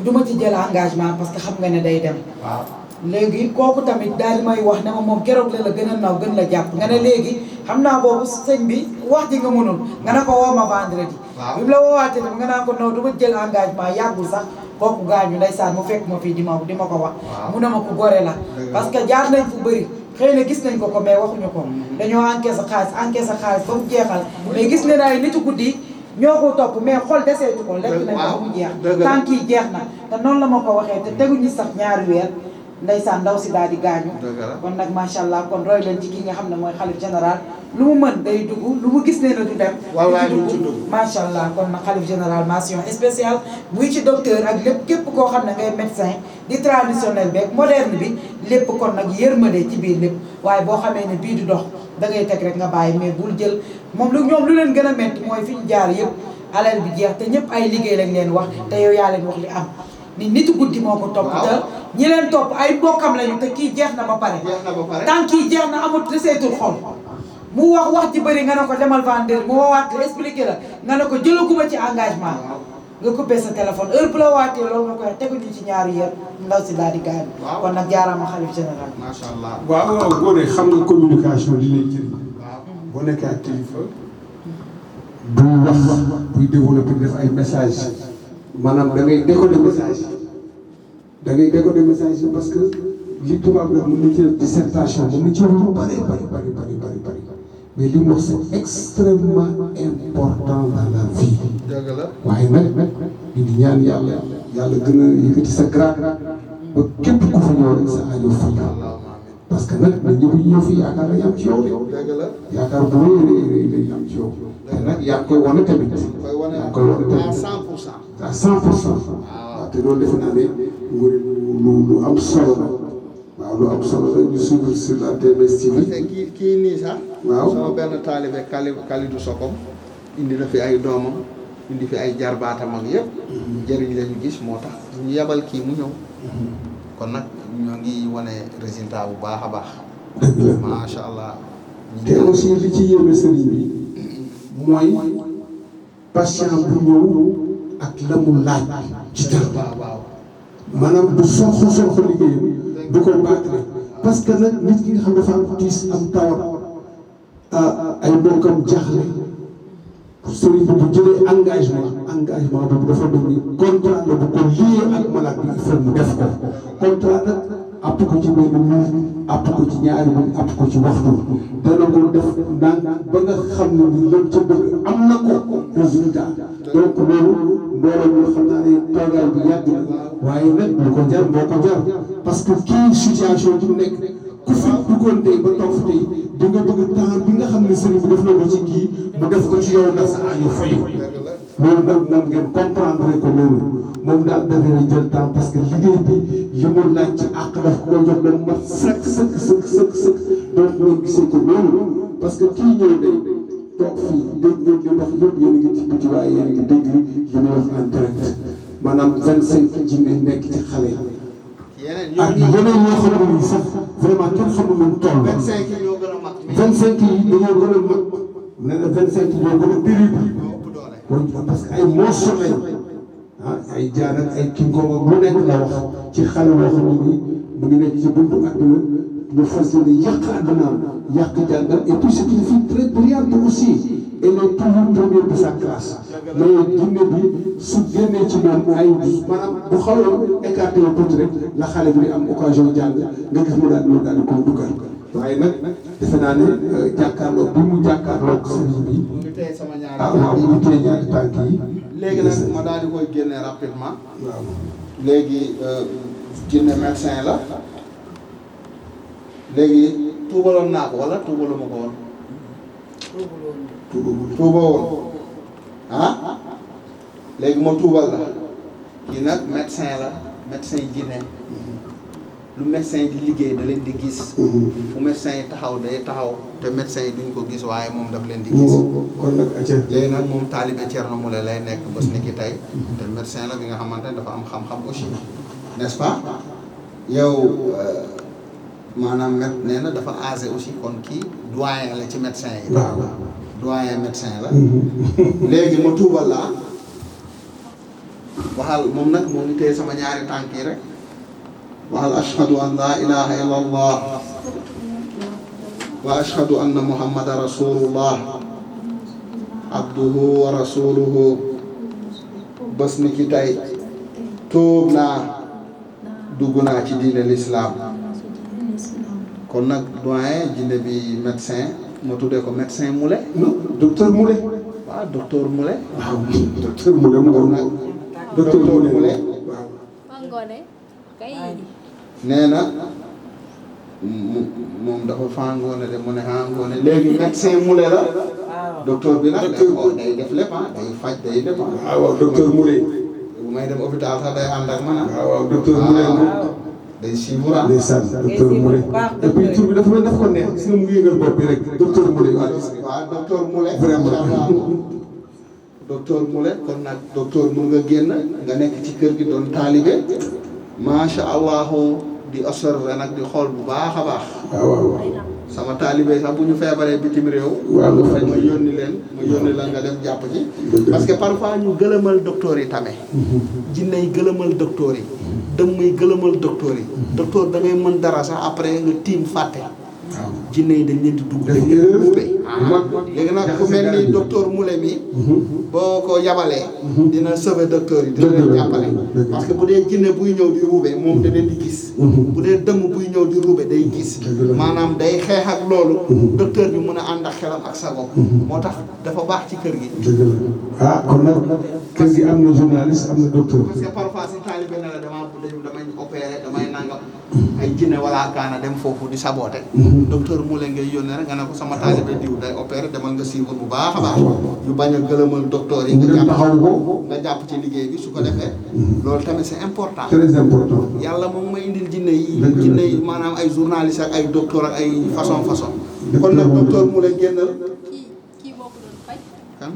duma ci jël engagement parce que xam nga ne day dem waaw léegi kooku tamit daal di may wax ne ma moom keroog la gën a naw gën la jàpp nga ne léegi xam naa boobu sëñ bi wax ji nga mënul nga ne ko woo ma vendredi bi mu la woowaatee tam nga naa ko naw duma jël engagement yàggul sax kooku gaañu ndeysaan mu fekk ma fii di ma ko wax mu ne ma ko gore la parce que jaar nañ fu bëri xëy na gis nañ ko mais waxuñu ko dañoo encaissé xaalis ba mu jeexal mais gis ne ay nitu guddi ñoo ko topp mais xol deseetu ko lekk nañ ko mu jeex tànk yi jeex na te noonu la ma ko waxee te teguñu sax ñaari weer ndeysaan ndaw si daal di gaañu kon nag macha allah kon roy leen ci ki nga xam ne mooy xalif général lu mu mën day dugg lu mu gis ne na du dem ci dugg macha allah kon nag xalif général mention spéciale muy ci docteur ak lépp képp koo xam ne ngay médecin di traditionnel beeg moderne bi lépp kon nag yërmande ci biir lépp waaye boo xamee ne bii du dox da ngay teg rek nga bàyyi mais bul jël moom lu ñoom lu leen gën a métti mooy fi ñu jaar yëpp alal bi jeex te ñëpp ay liggéey lañ leen wax te yow yaa leen wax li am ni nitu guddi moo ko topp te ñi leen topp ay mbokkam lañu te kii jeex na ba pare tant kii jeex na amut reseetul xol mu wax ci bëri nga ne ko demal vendeur mu woowaat la expliqué la nga ne ko jëlaguma ci engagement nga coupé sa téléphone heure bu la waatee loolu nga koy teguñu ci ñaari yër ndaw si daal di gaañ kon nag jaaraama xalif général macha allah waaw góor xam nga communication li lay jëriñ boo nekkee ak kilifa buy wax buy développé def ay message maanaam da ngay décoder message yi parce que li tubaab la mën na ci def dissertation mën na ci wax lu bari mais li mu wax c'est extrêmement important dans la vie waaye nag ñu ngi ñaan yàlla gën a yëkkati sa grade ba képp ku fa ñëw rek sa aajo faj parce que nag nit ñi bu ñu ñëw fii yaakaar lañ am ci yow yaakaar bu rëy lañ am ci yow te nag yaa ngi koy wane tamit à 100%. waaw te loolu defe naa ne lu am solo la waaw lu am solo la ñu suivre sur la TMS TV. kii nii sax. waaw sama benn taalibe Kalidou Sokom indi na fi ay doomam indi fi ay jarbaatam ak yëpp. njëriñ la ñu gis moo tax ñu yebal kii mu ñëw. kon nag ñoo ngi wane résultat bu baax a baax. dëgg la macha allah. te aussi li ci yéeme sëriñ bi mooy patient bu ñëw ak la mu laaj ci dara. waaw maanaam du soxla liggéeyam du ko baatale parce que nag nit ki nga xam dafa am tiis am tawat ay mbokkam jaaxle sëriñ bi bu jëlee engagement boobu dafa doon ni contrat la bu ko lié ak malade bi il faut mu def ko contrat nag àpp ko ci benn minute àpp ko ci ñaari minute àpp ko ci waxtu dana ko def naan ba nga xam ne ni lépp ca bëgg am na ko résultat donc loolu mbooloo mi xam naa ne toogaay bi yàgg na waaye nag lu ko jar moo ko jar parce que kii situation bi mu nekk ku fi duggoon tey ba toog fi tey di nga bëgg temps bi nga xam ne sëriñ bi def na ko ci kii mu def ko ci yow ndax sa aajo fayu loolu nag moom ngeen comprendre ko loolu moom daal dafay na jël temps parce que liggéey bi li mu laaj ci àq daf ko jox ba mu mat sëkk donc ngeen gisee ko loolu parce que kii ñëw day toog fii dégg ngeen li wax yëpp yéen a ngi ci biti waaye yéen a ngi dégg li muy wax en direct maanaam 25 jinne nekk ci xale ak yeneen ñoo xam ne sax vraiment kenn xamul lu mu toll. 25 yi ñoo gën a mag. 25 yi dañoo gën a mag nee na 25 yi ñoo gën a terrible parce que ay monstre lañ ay jaan ak ay kingoom ak lu nekk la wax ci xale boo xam ne nii mu ngi nekk ci buntu àdduna ñu fas yéene yàq àddunaam yàq jàngal et puis c'est une fille très brillante aussi elle est toujours première de sa classe mais jinne bi su génnee ci moom ay maanaam bu xaw a écarté wu tuuti rek la xale bi di am occasion jàng nga gis mu daal di ko dugal waaye nag defe naa ne jàkkaarloo bi mu jàkkaarloo sëriñ bi waaw mu ngi téye ñaari tànk yi léegi nag ma daal di koy génne rapidement waaw léegi jinne médecin la léegi tuubaloon naa ko wala tuubaluma ko woon tuuba woon ah léegi ma tuubal la kii nag médecin la médecin jinne lu médecin di liggéey da leen di gis fu médecin yi taxaw day taxaw te médecin yi duñ ko gis waaye moom daf leen di gis kon nag acca léegi nag moom taalibe Thierno Moule lay nekk bés ni ki tey te médecin la bi nga xamante ne dafa am xam-xam aussi n'est-ce pas yow maanaam nee na dafa âgé aussi kon kii doyen la ci médecin yi waaw doyen médecin la léegi ma tuubal laa waxal moom nag moo ngi téye sama ñaari tànk yi rek waxal ashhadu an la ilaha illa allah wa ashhadu anna muhammadan rasulullah abduhu wa rasuluhu bés ni ki tey tuub naa dugg naa ci diine l'islam kon nag doyen jinne bi médecin ma tuddee ko médecin Moule docteur Moule waaw docteur Moule waaw docteur Moule mu nag docteur Moule waaw Ngoné kay nee na moom dafa faa Ngoné de mu ne ah Ngoné léegi médecin Moule la docteur bi nag day def lépp day faj day def waaw waaw docteur Moule bu may dem hôpital sax day ànd ak man waaw waaw docteur Moule day suivre ndeysaan docteur Moule et puis tur bi dafa mel dafa ko neex gis nga mu ngi yëngal bopp bi rek docteur Moule waaw docteur Moule vraiment docteur Moule kon nag docteur mun nga génn nga nekk ci kër gi doon taalibe macha allah di observer nag di xool bu baax a baax waaw waaw sama taalibe sax bu ñu feebaree bitim réew waaw nga faj ma yónni la nga dem jàpp ci parce que parfois ñu gëlëmal docteur yi tamit jinne yi gëlëmal docteur yi dëmm yi gëlëmal docteur yi docteur da ngay mën dara sax après nga tiim fàtte waaw jinne yi dañ leen di dugg dañ leen di ubbee léegi nag ku mel ni docteur Moule mi boo ko yabalee dina sauver docteur yi dina leen jàppale parce que bu dee jinne buy ñëw di ruube moom da leen di gis bu dee dëmm buy ñëw di ruube day gis maanaam day xeex ak loolu docteur bi mën a ànd ak xelam ak sagom moo tax dafa baax ci kër gi dëgg la ah kon nag kër gi am na journaliste am na docteur parce que parfois si taalibe ne la damay opéré damay nangam ay jinne wala kaana dem foofu di saboote docteur Moule ngay yónnee rek nga ne ko sama taalibe diw day opéré demal nga suivre bu baax a baax yu bañ a gëlëmal docteur yi nga jàpp ci liggéey bi su ko defee loolu tamit c'est important très important yàlla moom ma indil jinne yi maanaam ay journaliste ak ay docteur ak ay façon kon nag docteur Moule génnal kii moo ko doon faj kan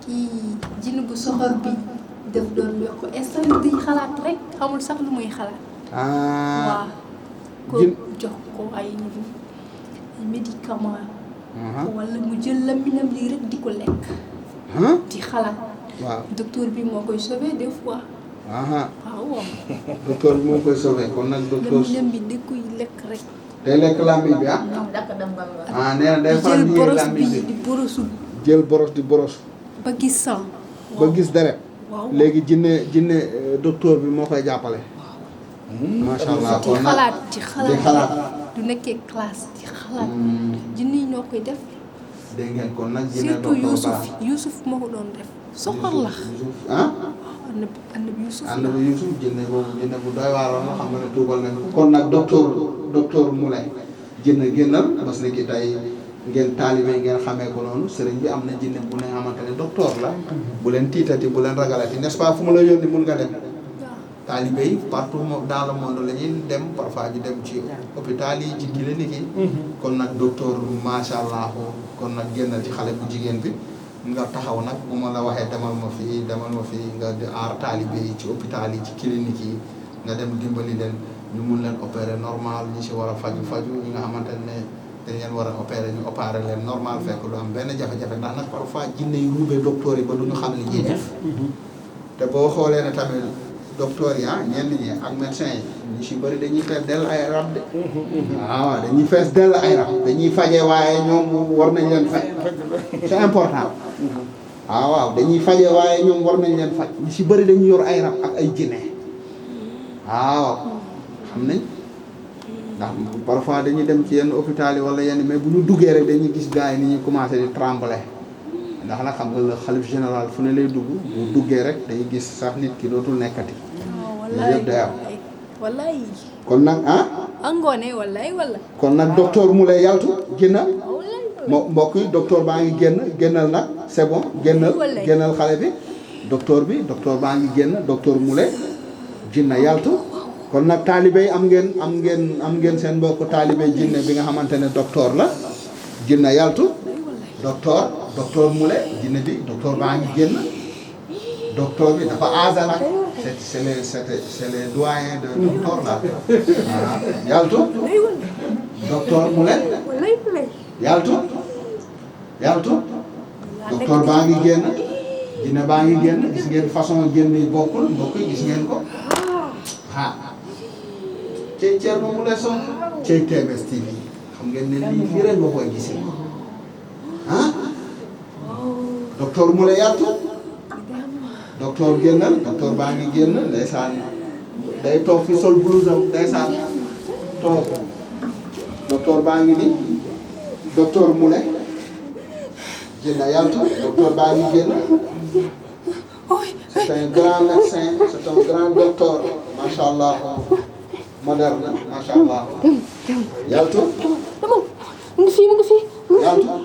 kii jinn bu soxor bi daf doon yokk instant di xalaat rek xamul sax lu muy xalaat waaw ko jox ko ay médicament wala mu jël laminam lii rek di ko lekk di xalaat waaw docteur bi moo koy sauver des fois waaw docteur bi moo koy sauver kon nag docteur laminam bi da koy lekk rek day lekk làmmiñ bi nee na day faral di boros làmmiñ bi di borosul jël boros di boros ba gis sang ba gis deret waaw léegi jinne docteur bi moo koy jàppale macha allah ci xalaat ci di xalaat du nekkee classe ci xalaat jinne yi ñoo koy def dégg ngeen kon nag jinne surtout docteur baax Youssouf moo ko doon def soxor la annabi Youssouf ànd bi Youssouf jinne boobu jinne bu doy waar la xam nga ne tuubal nañ ko kon nag docteur Moule jinne génnal parce que ki tey ngeen taalibe ngeen xamee ko noonu sëriñ bi am na jinne bu ne xamante ne docteur la bu leen tiitati bu leen ragalati n'est-ce pas fu mu la yónni mun nga dem taalibe yi partout dans le monde la ñuy dem parfois ñu dem ci hôpital yi ci clinique yi kon nag docteur macha allah kon nag génnal ci xale bu jigéen bi nga taxaw nag bu ma la waxee demal ma fii nga di aar taalibe yi ci hôpital yi ci clinique yi nga dem dimbali leen ñu mun leen opérer normal ñi si war a faju ñi nga xamante ne dañ leen war a opérer ñu opérer leen normal fekk du am benn jafe-jafe ndax nag parfois jinne yu ruubee docteur yi ba du ñu xam li ñuy def te boo xoolee ne tamit docteur yi ñenn ñi ak médecin yi ñu si bëri dañuy fees dell ay rab de waaw dañuy fees dell ay rab dañuy faje waaye ñoom war nañ leen faj c'est important waaw dañuy faje waaye ñoom war nañ leen faj ñu si bëri dañuy yor ay rab ak ay jinne waaw xam nañ ndax parfois dañuy dem ci yenn hôpital yi wala yenn mais bu ñu duggee rek dañuy gis gars yi ni ñuy commencé di trembler ndax nag xam nga le xalif général fu ne lay dugg bu duggee rek day gis sax nit ki dootul nekkati loolu yëpp day am wallaay kon nag Ngoné wallaay kon nag docteur Moule yaltu génna mbokk yi docteur baa ngi génnal nag c'est bon génnal xale bi docteur baa ngi génn docteur Moule jinne yaltu kon nag taalibe yi am ngeen seen mbokk taalibe jinne bi nga xamante ne docteur la jinne yaltu docteur Moule jinne bi docteur baa ngi génn docteur bi dafa âgé nag c'est les doyens de docteur là yaltu docteur Moule yaltu docteur baa ngi génn jinne baa ngi génn gis ngeen façon génn yi bokkul mbokk yi gis ngeen ko cey Thierno Moule Sow cey TMS TV xam ngeen ne lii fii rek nga koy gisee docteur Moule yaltu docteur génnal docteur baa ngi génn ndeysaan day toog fi sol blouse am ndeysaan toog docteur baa ngi ni docteur Moule jinne yaltu docteur baa ngi génn c'est un grand médecin c'est un grand docteur macha allah moderne macha allah yaltu mu ngi fii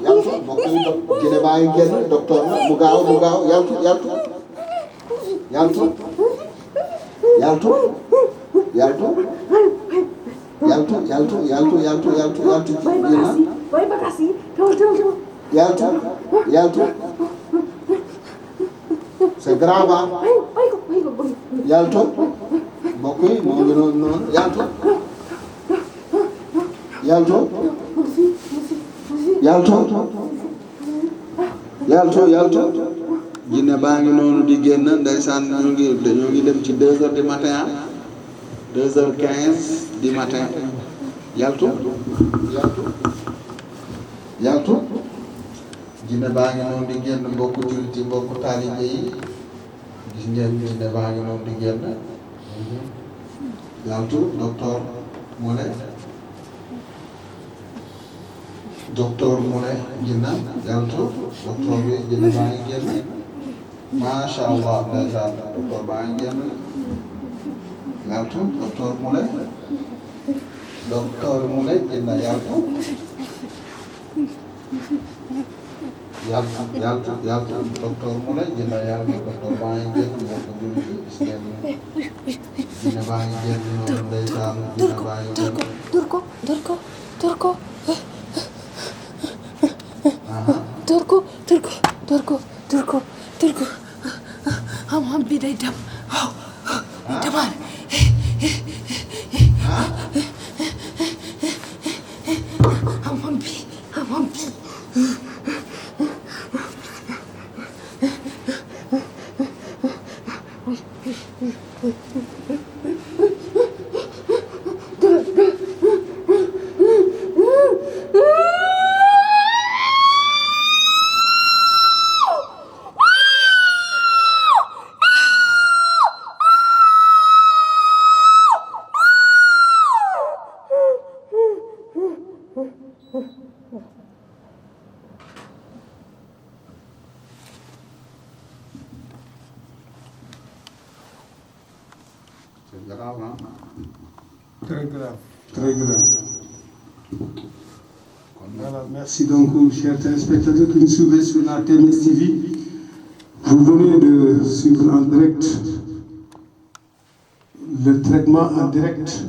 yaltu mbokk yi jinne baa ngi génn docteur na mu gaaw yaltu c'est grave yaltu mbokk yi moo ngi noonu yaltu jinne baa ngi noonu di génn ndeysaan ñoo ngi dem ci 2 heures du matin 2h15 du matin yaltu jinne baa ngi noonu di génn mbokku jullit yi mbokku taalibe yi gis ngeen jinne baa ngi noonu di génn yaltu docteur Moule jinne yaltu docteur bi jinne baa ngi génn macha allah ndeysaan docteur baa ngi génn yaltu docteur Moule jinne yaltu docteur Moule jinne yaltu docteur baa ngi génn mbokk jullit yi gis ngeen jinne baa ngi génn noonu ndeysaan jinne baa ngi génn dur ko xam bi day dem waaw demal xam bi c'est grave Très grave. Très grave. Voilà, merci donc aux chers téléspectateurs qui nous suivent sur la TMS TV. Vous venez de suivre en direct le traitement en direct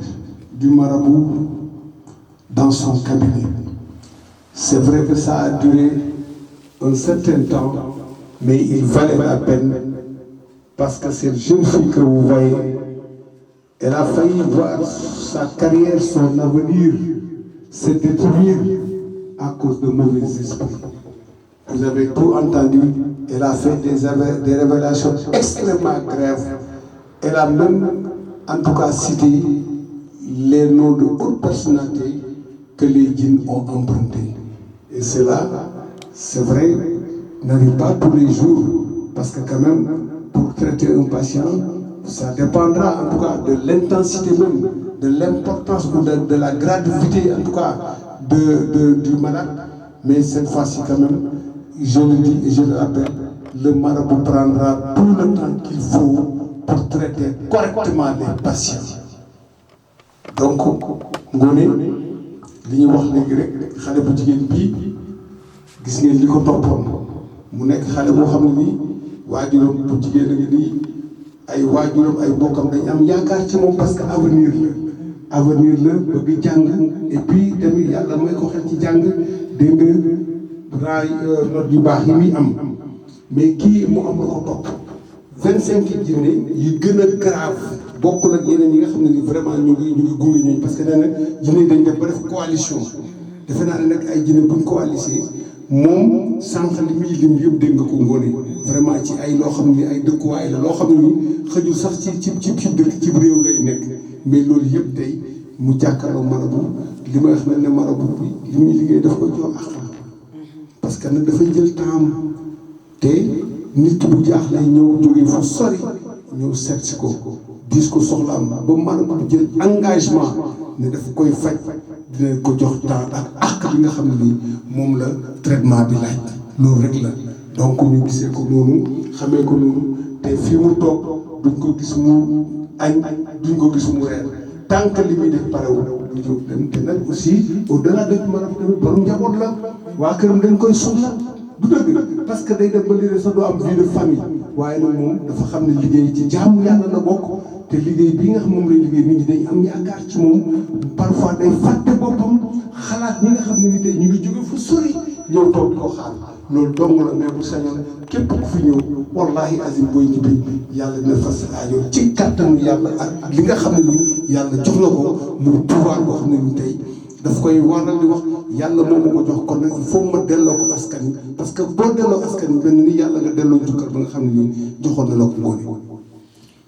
du marabout dans son cabinet. C'est vrai que ça a duré un certain temps, mais il valait la peine parce que cette jeune fille que vous voyez, elle a failli voir sa carrière, son avenir se détruire à cause de mauvais esprits. Vous avez tout entendu, elle a fait des révélations extrêmement graves. Elle a même, en tout cas, cité les noms de hautes personnalités que les djinns ont empruntés. Et cela, c'est vrai, n'arrive pas tous les jours, parce que quand même, pour traiter un patient, ça dépendra en tout cas de l'intensité même, de l'importance ou de la gravité en tout cas du malade. Mais cette fois-ci quand même, je le dis et je le rappelle, le marabout prendra tout le temps qu'il faut pour traiter correctement les patients. Donc, Ngoné, li ñu wax léegi rek xale bu jigéen bii gis ngeen li ko toppoon mu nekk xale boo xam ne nii waajuram bu jigéen a ngi nii ay waajuram ay bokkam dañ am yaakaar ci moom parce que avenir la bëgg jàng et puis tamit yàlla may ko xel ci jàng dégg nga raay note yu baax yi muy am mais kii mu am la ko topp 25 jinne yi gën a grave bokkul ak yeneen yi nga xam ne ni vraiment ñu ngi gunge ñooñu parce que nee na jinne yi dañ def ba def coalition defe naa ne nag ay jinne buñ coalisé moom sànq li muy lim yëpp dégg nga ko ngoone vraiment ci ay loo xam ne ay dëkkuwaay la loo xam ne ni xëjul sax ci dëkk ci réew lay nekk mais loolu yëpp tey mu jàkkaarloo marabu li may wax ne marabu bi li muy liggéey daf ko jox ak parce que nag dafay jël temps te nit ki bu jaax lay ñëw jógee fu sori ñëw seet si ko diis ko soxlaam ba marabu jël engagement ne daf koy faj dina ko jox temps ak bi nga xam ne nii moom la traitement bi laaj loolu rek la donc ñu gisee ko noonu xamee ko noonu te fii mu toog duñ ko gis mu añ duñ ko gis mu reer tant que li muy def parewul du jóg dem te nag aussi au delà de maanaam tamit borom njaboot la waa këram dañ koy soxla du dëgg parce que day def ba léegi sax doo am vie de famille waaye nag moom dafa xam ne liggéey ci jaamu yàlla la bokk te liggéey bii nga xam moom lay liggéey nit ñi dañ am yaakaar ci moom parfois day fàtte boppam xalaat ñi nga xam ne ni tey ñu ngi jóge fu sori ñëw toog di ko xaar loolu dong la mais bu sañoon képp ku fi ñëw wallahi azim booy ñibbi yàlla dina fas sa aajo ci kattanu yàlla ak li nga xam ne ni yàlla jox na ko mu pouvoir boo xam ne ni tey daf koy waral di wax yàlla moom ma ko jox kon nag il faut ma delloo ko askan wi parce que boo delloo askan wi mel ni yàlla nga delloo njukkal ba nga xam ne nii joxoon na la ko ngoone.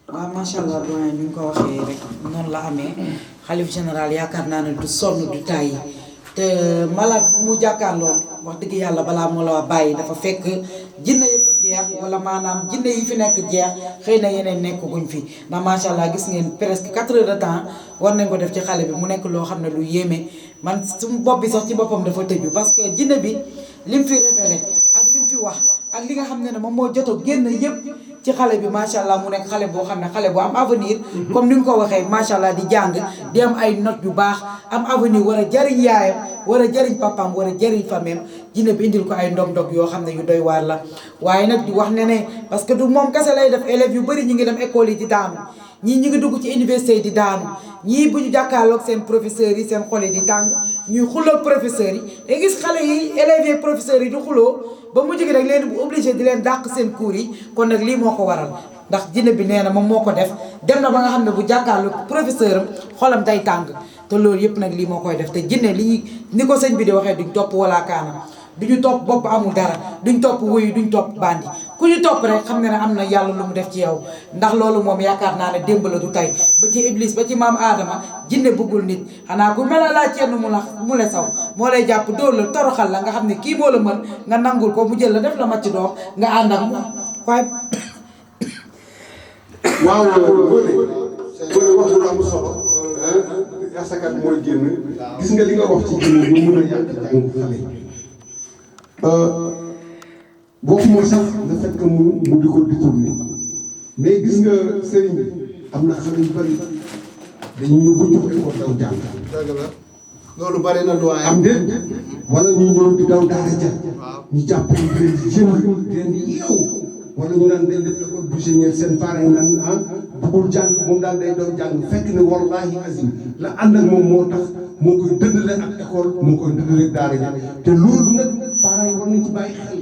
waaw macha allah doyen ni nga ko waxee rek noonu la amee xalif général yaakaar naa ne du sonn du tàyyi te malade mu jàkkaarloo wax dëgg yàlla balaa moo la bàyyi dafa fekk jinne yëpp jeex wala maanaam jinne yi fi nekk jeex xëy na yeneen nekk guñ fi ndax macha allah gis ngeen presque 4 heures de temps war nañ ko def ci xale bi mu nekk loo xam ne lu yéeme man su bopp bi sax ci boppam dafa tëju parce que jinne bi lim fi révélé ak lim fi wax ak li nga xam ne moom moo jot a génn yëpp ci xale bi macha allah mu nekk xale boo xam ne xale bu am avenir comme ni nga ko waxee macha allah di jàng di am ay notes yu baax am avenir war a jariñ yaayam war a jariñ papaam war a jariñ fameem jinne bi indil ko ay ndog-ndog yoo xam ne yu doy waar la waaye nag di wax ne parce que du moom kese lay def élèves yu bëri ñi ngi dem école yi di daanu ñii ñi ngi dugg ci université yi di daanu ñii bu ñu jàkkaarloog seen professeurs yi seen xol yi di tàng ñuy xuloo professeurs yi te gis xale yi élèves yi professeurs yi di xuloo ba mujj gi rek leen bu obligé di leen dàq seen cours yi kon nag lii moo ko waral ndax jinne bi nee na moom moo ko def dem na ba nga xam ne bu jàkkaarloog professeur am xolam day tàng te loolu yëpp nag lii moo koy def te jinne li ni ko sëñ bi di waxee duñ topp wala kaana duñu topp bopp amul dara duñ topp wuyu duñ topp bandi ku ñu topp rek xam ne am na yàlla lu mu def ci yow ndax loolu moom yaakaar naa ne démb la du tey ba ci iblis ba ci maam aadama jinne bëggul nit xanaa ku mel laa cenn mu la saw moo lay jàpp dóor la toroxal la nga xam ne kii moo la mën nga nangul ko mu jël la def la macc doom nga ànd ak moom waaye waaw góone wax lu am solo yasakat mooy génn gis nga li nga wax ci jinne ñu mën a yàq jàng xale boobu moo sax le fait que mu di ko détourné mais gis nga sëriñ bi am na xale yu bëri dañu ñëw ba jóg école daw jàng. dëgg la loolu bari na doyen. am déet wala ñu ñëw di daw daara ja ñu jàpp di leen di jënd di leen di yeewu wala ñu naan day def école buissonnière seen parents yi naan bëggul jàng moom daal day daw jàng fekk ne wallahi azim la ànd ak moom moo tax moo koy dëndale ak école moo koy dëndale ak daara ja te loolu nag parents yi war nañ ci bàyyi xel.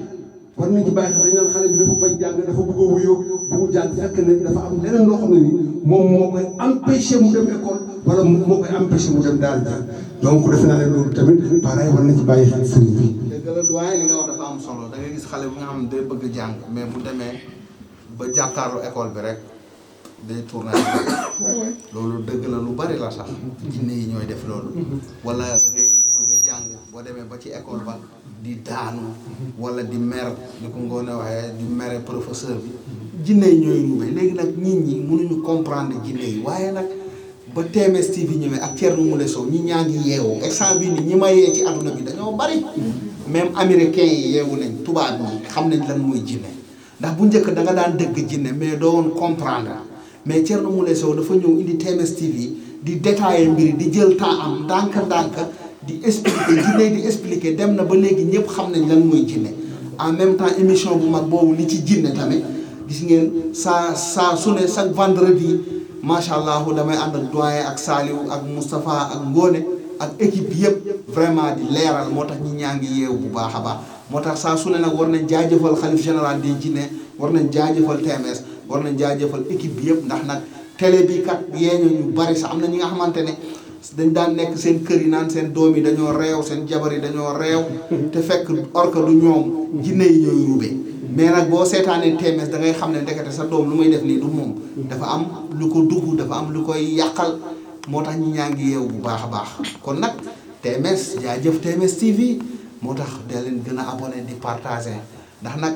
war nañ ci bàyyi xel dañ naan xale bi dafa bañ jàng dafa bëgg a wuyoo bëggul jàng fekk ne dafa am leneen loo xam ne ni moom moo koy empêché mu dem école wala moo koy empêché mu dem daal jàng donc defe naa ne loolu tamit parents yi war nañ ci bàyyi xel sëriñ bi. dëgg la doyen li nga wax dafa am solo da ngay gis xale bu nga xam ne day bëgg jàng mais bu demee ba jàkkaarloo école bi rek day tourné loolu dëgg la lu bari la sax jinne yi ñooy def loolu wala da ngay bëgg a jàng boo demee ba ci école ba di daanu wala di mer ni ko ngoone waxee di mere professeur bi jinne yi ñooy ruube léegi nag nit ñi mënuñu comprendre jinne yi waaye nag ba TMS TV ñëwee ak Thierno Moule Sow ñi ñaa ngi yeewu instant bii nii ñi ma yee ci àdduna bi dañoo bari même américain yi yeewu nañ tubaab ñi xam nañ lan mooy jinne ndax bu njëkk da nga daan dëgg jinne mais doo woon comprendre mais Thierno Moule Sow dafa ñëw indi TMS TV di détailler mbiri di jël temps am ndànk-ndànk di expliquer jinne di expliquer dem na ba léegi ñëpp xam nañ lan mooy jinne en même temps émission bu mag boobu li ci jinne tamit gis ngeen saa su ne chaque vendredi macha allah damay ànd ak doyen ak Saliou ak Moustapha ak Ngone ak équipe bi yëpp vraiment di leeral moo tax ñi ñaa ngi yeewu bu baax a baax moo tax saa su ne nag war nañ jaajëfal xalif général des jinne war nañ jaajëfal TMS war nañ jaajëfal équipe bi yëpp ndax nag télé bi kat yee ñu bari sax am na ñi nga xamante ne dañ daan nekk seen kër yi naan seen doom yi dañoo réew seen jabar yi dañoo réew te fekk orka du ñoom jinne yi ñooy ruube mais nag boo seetaanee TMS da ngay xam ne ndekete sa doom lu muy def nii du moom dafa am lu ko dugg dafa am lu koy yàqal moo tax ñi ñaa ngi yeewu bu baax a baax kon nag TMS jaajëf TMS TV moo tax dee leen gën a abonné di partager ndax nag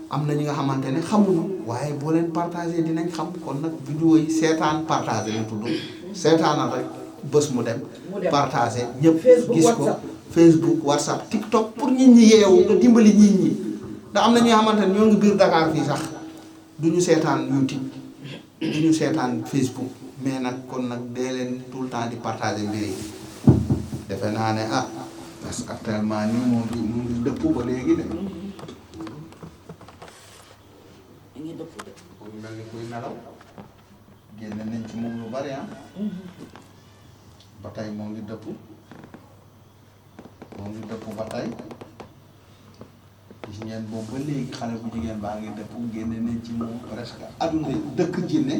am na ñi nga xamante ne xamuñu waaye boo leen partager dinañ xam kon nag vidéo yi seetaan partager la tudd seetaanal rek bés mu dem partager ñëpp gis ko Facebook WhatsApp TikTok pour nit ñi yeewu nga dimbali nit ñi ndax am na ñi nga xamante ne ñoo ngi biir Dakar fii sax duñu seetaan YouTube duñu seetaan Facebook mais nag kon nag dee leen tout le temps di partager mbir yi defe naa ne parce que actuellement nii moom ngi dëpp ba léegi de mu mel ni kuy nelaw génne nañ ci moom lu bari ba tey moo ngi dëpp ba tey gis ngeen boobu ba léegi xale bu jigéen baa ngi dëpp génne nañ ci moom presque adduna dëkk jinne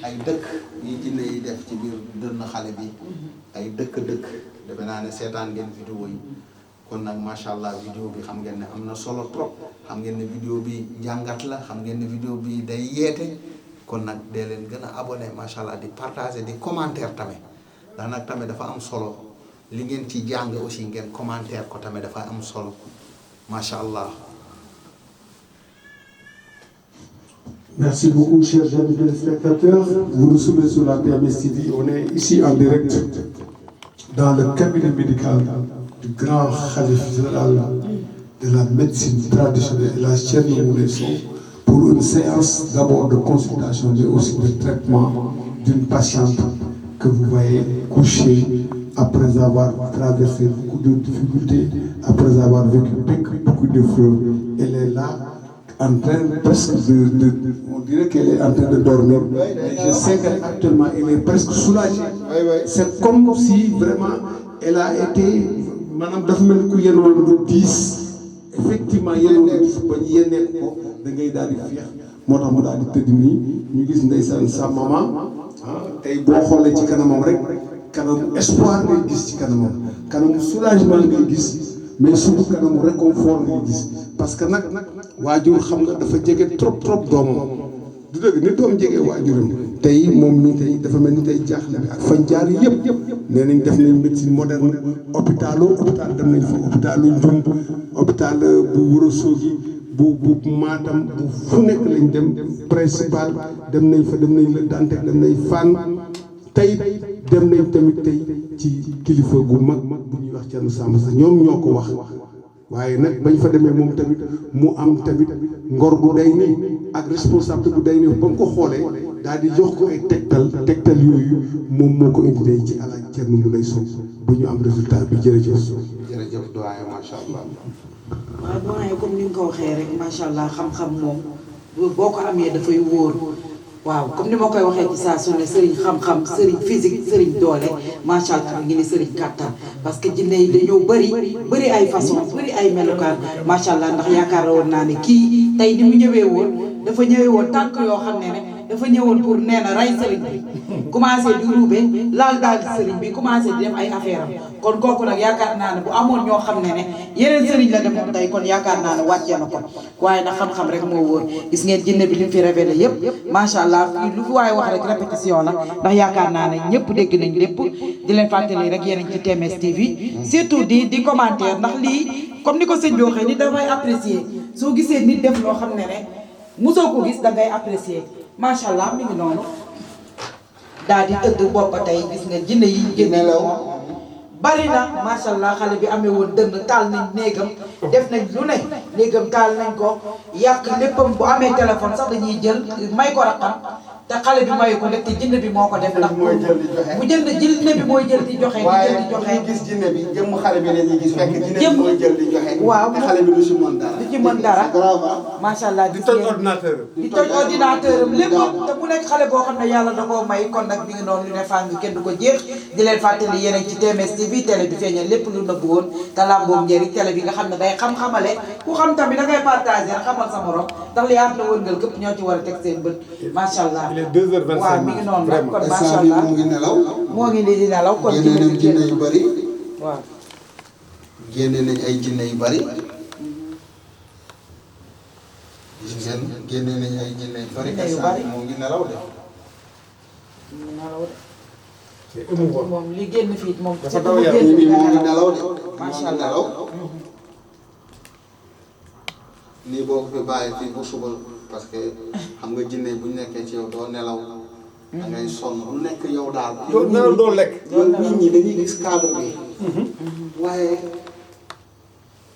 ay dëkk yi jinne yi def ci biir dënn xale bi ay dëkk defe naa ne seetaan ngeen vidéo yi kon nag macha allah vidéo bi xam ngeen ne am na solo trop xam ngeen ne vidéo bi njàngat la xam ngeen ne vidéo bi day yeete kon nag dee leen gën a abonné macha allah di partager di commentaire tamit ndax nag tamit dafa am solo li ngeen ci jàng aussi ngeen commentaire ko tamit dafa am solo macha allah. Merci beaucoup, chers amis téléspectateurs. Vous nous suivez sur la TMS TV. On est ici en direct dans le cabinet médical du grand khalife général de la médecine traditionnelle, la Thierno Moule Sow, pour une séance d'abord de consultation, mais aussi de traitement d'une patiente que vous voyez couchée après avoir traversé beaucoup de difficultés, après avoir vécu beaucoup de fleurs. Elle est là, en train presque on dirait qu'elle est en train de dormir. Mais je sais qu'actuellement, elle est presque soulagée. C'est comme si vraiment elle a été, madame Dafmel Kouyeno le 10, effectivement, il y a le 10, il y a le 10, da ngay daal di fiix moo tax mu daal di tëdd nii ñu gis ndeysaan sa maman tey boo xoolee ci kanamam rek kanamu espoir ngay gis ci kanamam kanamu soulagement ngay gis mais surtout kanamu réconfort ngay gis parce que nag waajur xam nga dafa jege trop doomam du dëgg ni doom jege waajuram tey moom mii tey dafa mel ni tey jaaxle bi ak fañ jaar yëpp nee nañ def nañ médecine moderne hôpital dem nañ fa hôpitalu Ndioum hôpital bu Ourossogui bu Matam bu fu nekk lañ dem principal dem nañ fa dem nañ la Dantec dem nañ Fann tey dem nañ tamit tey ci kilifa gu mag bu ñuy wax Thierno Samba sax ñoom ñoo ko wax waaye nag bañ fa demee moom tamit mu am tamit ngor gu day nii ak responsable bu day nii ba mu ko xoolee daal di jox ko ay tegtal yooyu moom moo ko indi day ci Alaaji Thierno Moule Sow bu ñu am résultat bi jërëjëf doyen macha allah. waaw doyen comme ni nga ko waxee rek macha allah xam-xam moom boo ko amee dafay wóor waaw comme ni ma koy waxee ci saa su ne sëriñ xam-xam sëriñ physique sëriñ doole macha allah ngi ne sëriñ kàttan parce que jinne yi dañoo bëri ay façon bëri ay melukaan macha allah ndax yaakaar woon naa ne kii tey ni mu ñëwee woon dafa ñëwee woon tànk yoo xam ne dafa ñëwoon pour nee na rey sëriñ bi commencé di ruube laal daal sëriñ bi commencé di def ay affaire am kon kooku nag yaakaar naa ne bu amoon ñoo xam ne yeneen sëriñ la demoon tey kon yaakaar naa ne wàccee na ko waaye nag xam-xam rek moo wóor gis ngeen jinne bi li mu fi révélé yëpp macha allah fii lu fi waaye wax rek répétition la ndax yaakaar naa ne ñëpp dégg nañ lépp di leen fàttali rek yéen ci TMS TV surtout di commentaire ndax lii comme ni ko sëñ bi waxee ni dafay apprécier soo gisee nit def loo xam ne mosoo ko gis da ngay apprécier macha allah mi ngi noonu daal di ëdd bopp tey gis nga jinne yi génne la bari na macha allah xale bi amee woon dënn taal nañ néegam def nañ lu ne néegam taal nañ ko yàq léppam bu amee téléphone sax dañuy jël may ko raxam te xale bi mayu ko rek te jinne bi moo ko def ndax mooy jël di joxe. bu jënd jinne bi mooy jël di joxe di waaye jël di bu joxe ñuy gis jinne bi jëmm xale bi la ñuy gis fekk jinne bi Jëmm. mooy jël di joxe. Waaw. te xale bi du si mën dara. du ci mën dara. C'est grave, ah. macha allah di gis toj ngeen. ordinateur di toj ordinateur am lépp te mu nekk xale boo xam ne yàlla da koo may kon nag mi ngi noonu lu ne fàng kenn du ko jeex di leen fàttali yéen a ngi ci TMS TV télé bi feeñal lépp lu nëbbu woon te làmboom njëriñ télé bi nga xam ne day xam-xamale ku xam tamit da ngay partagé rek xamal sa morom ndax li am na wërngal képp ñoo ci war a teg seen bët macha allah. il est 2h25 waaw mi ngi noonu nag kon macha instant bi allah mu ngi nelaw. moo ngi nii di nelaw kon génne nañ jinne yu bari. waaw génne nañ ay jinne yu bari. gis ngeen génne nañ ay jinne yu bari. Jinne yu instant bari. bi mu ngi nelaw de. mi ngi nelaw de. c'est émouvant moom li génn fii moom. Dafa daw yaram. génn bi fii moo ngi nga nelaw de. macha moo ngi allah. nelaw. nii boo ko fi bàyyi fii bu suba parce que xam nga jinne bu ñu nekkee ci yow doo nelaw. da ngay sonn lu nekk yow daal. doo nelaw doo lekk yow nit ñi dañuy gis cadre bi. waaye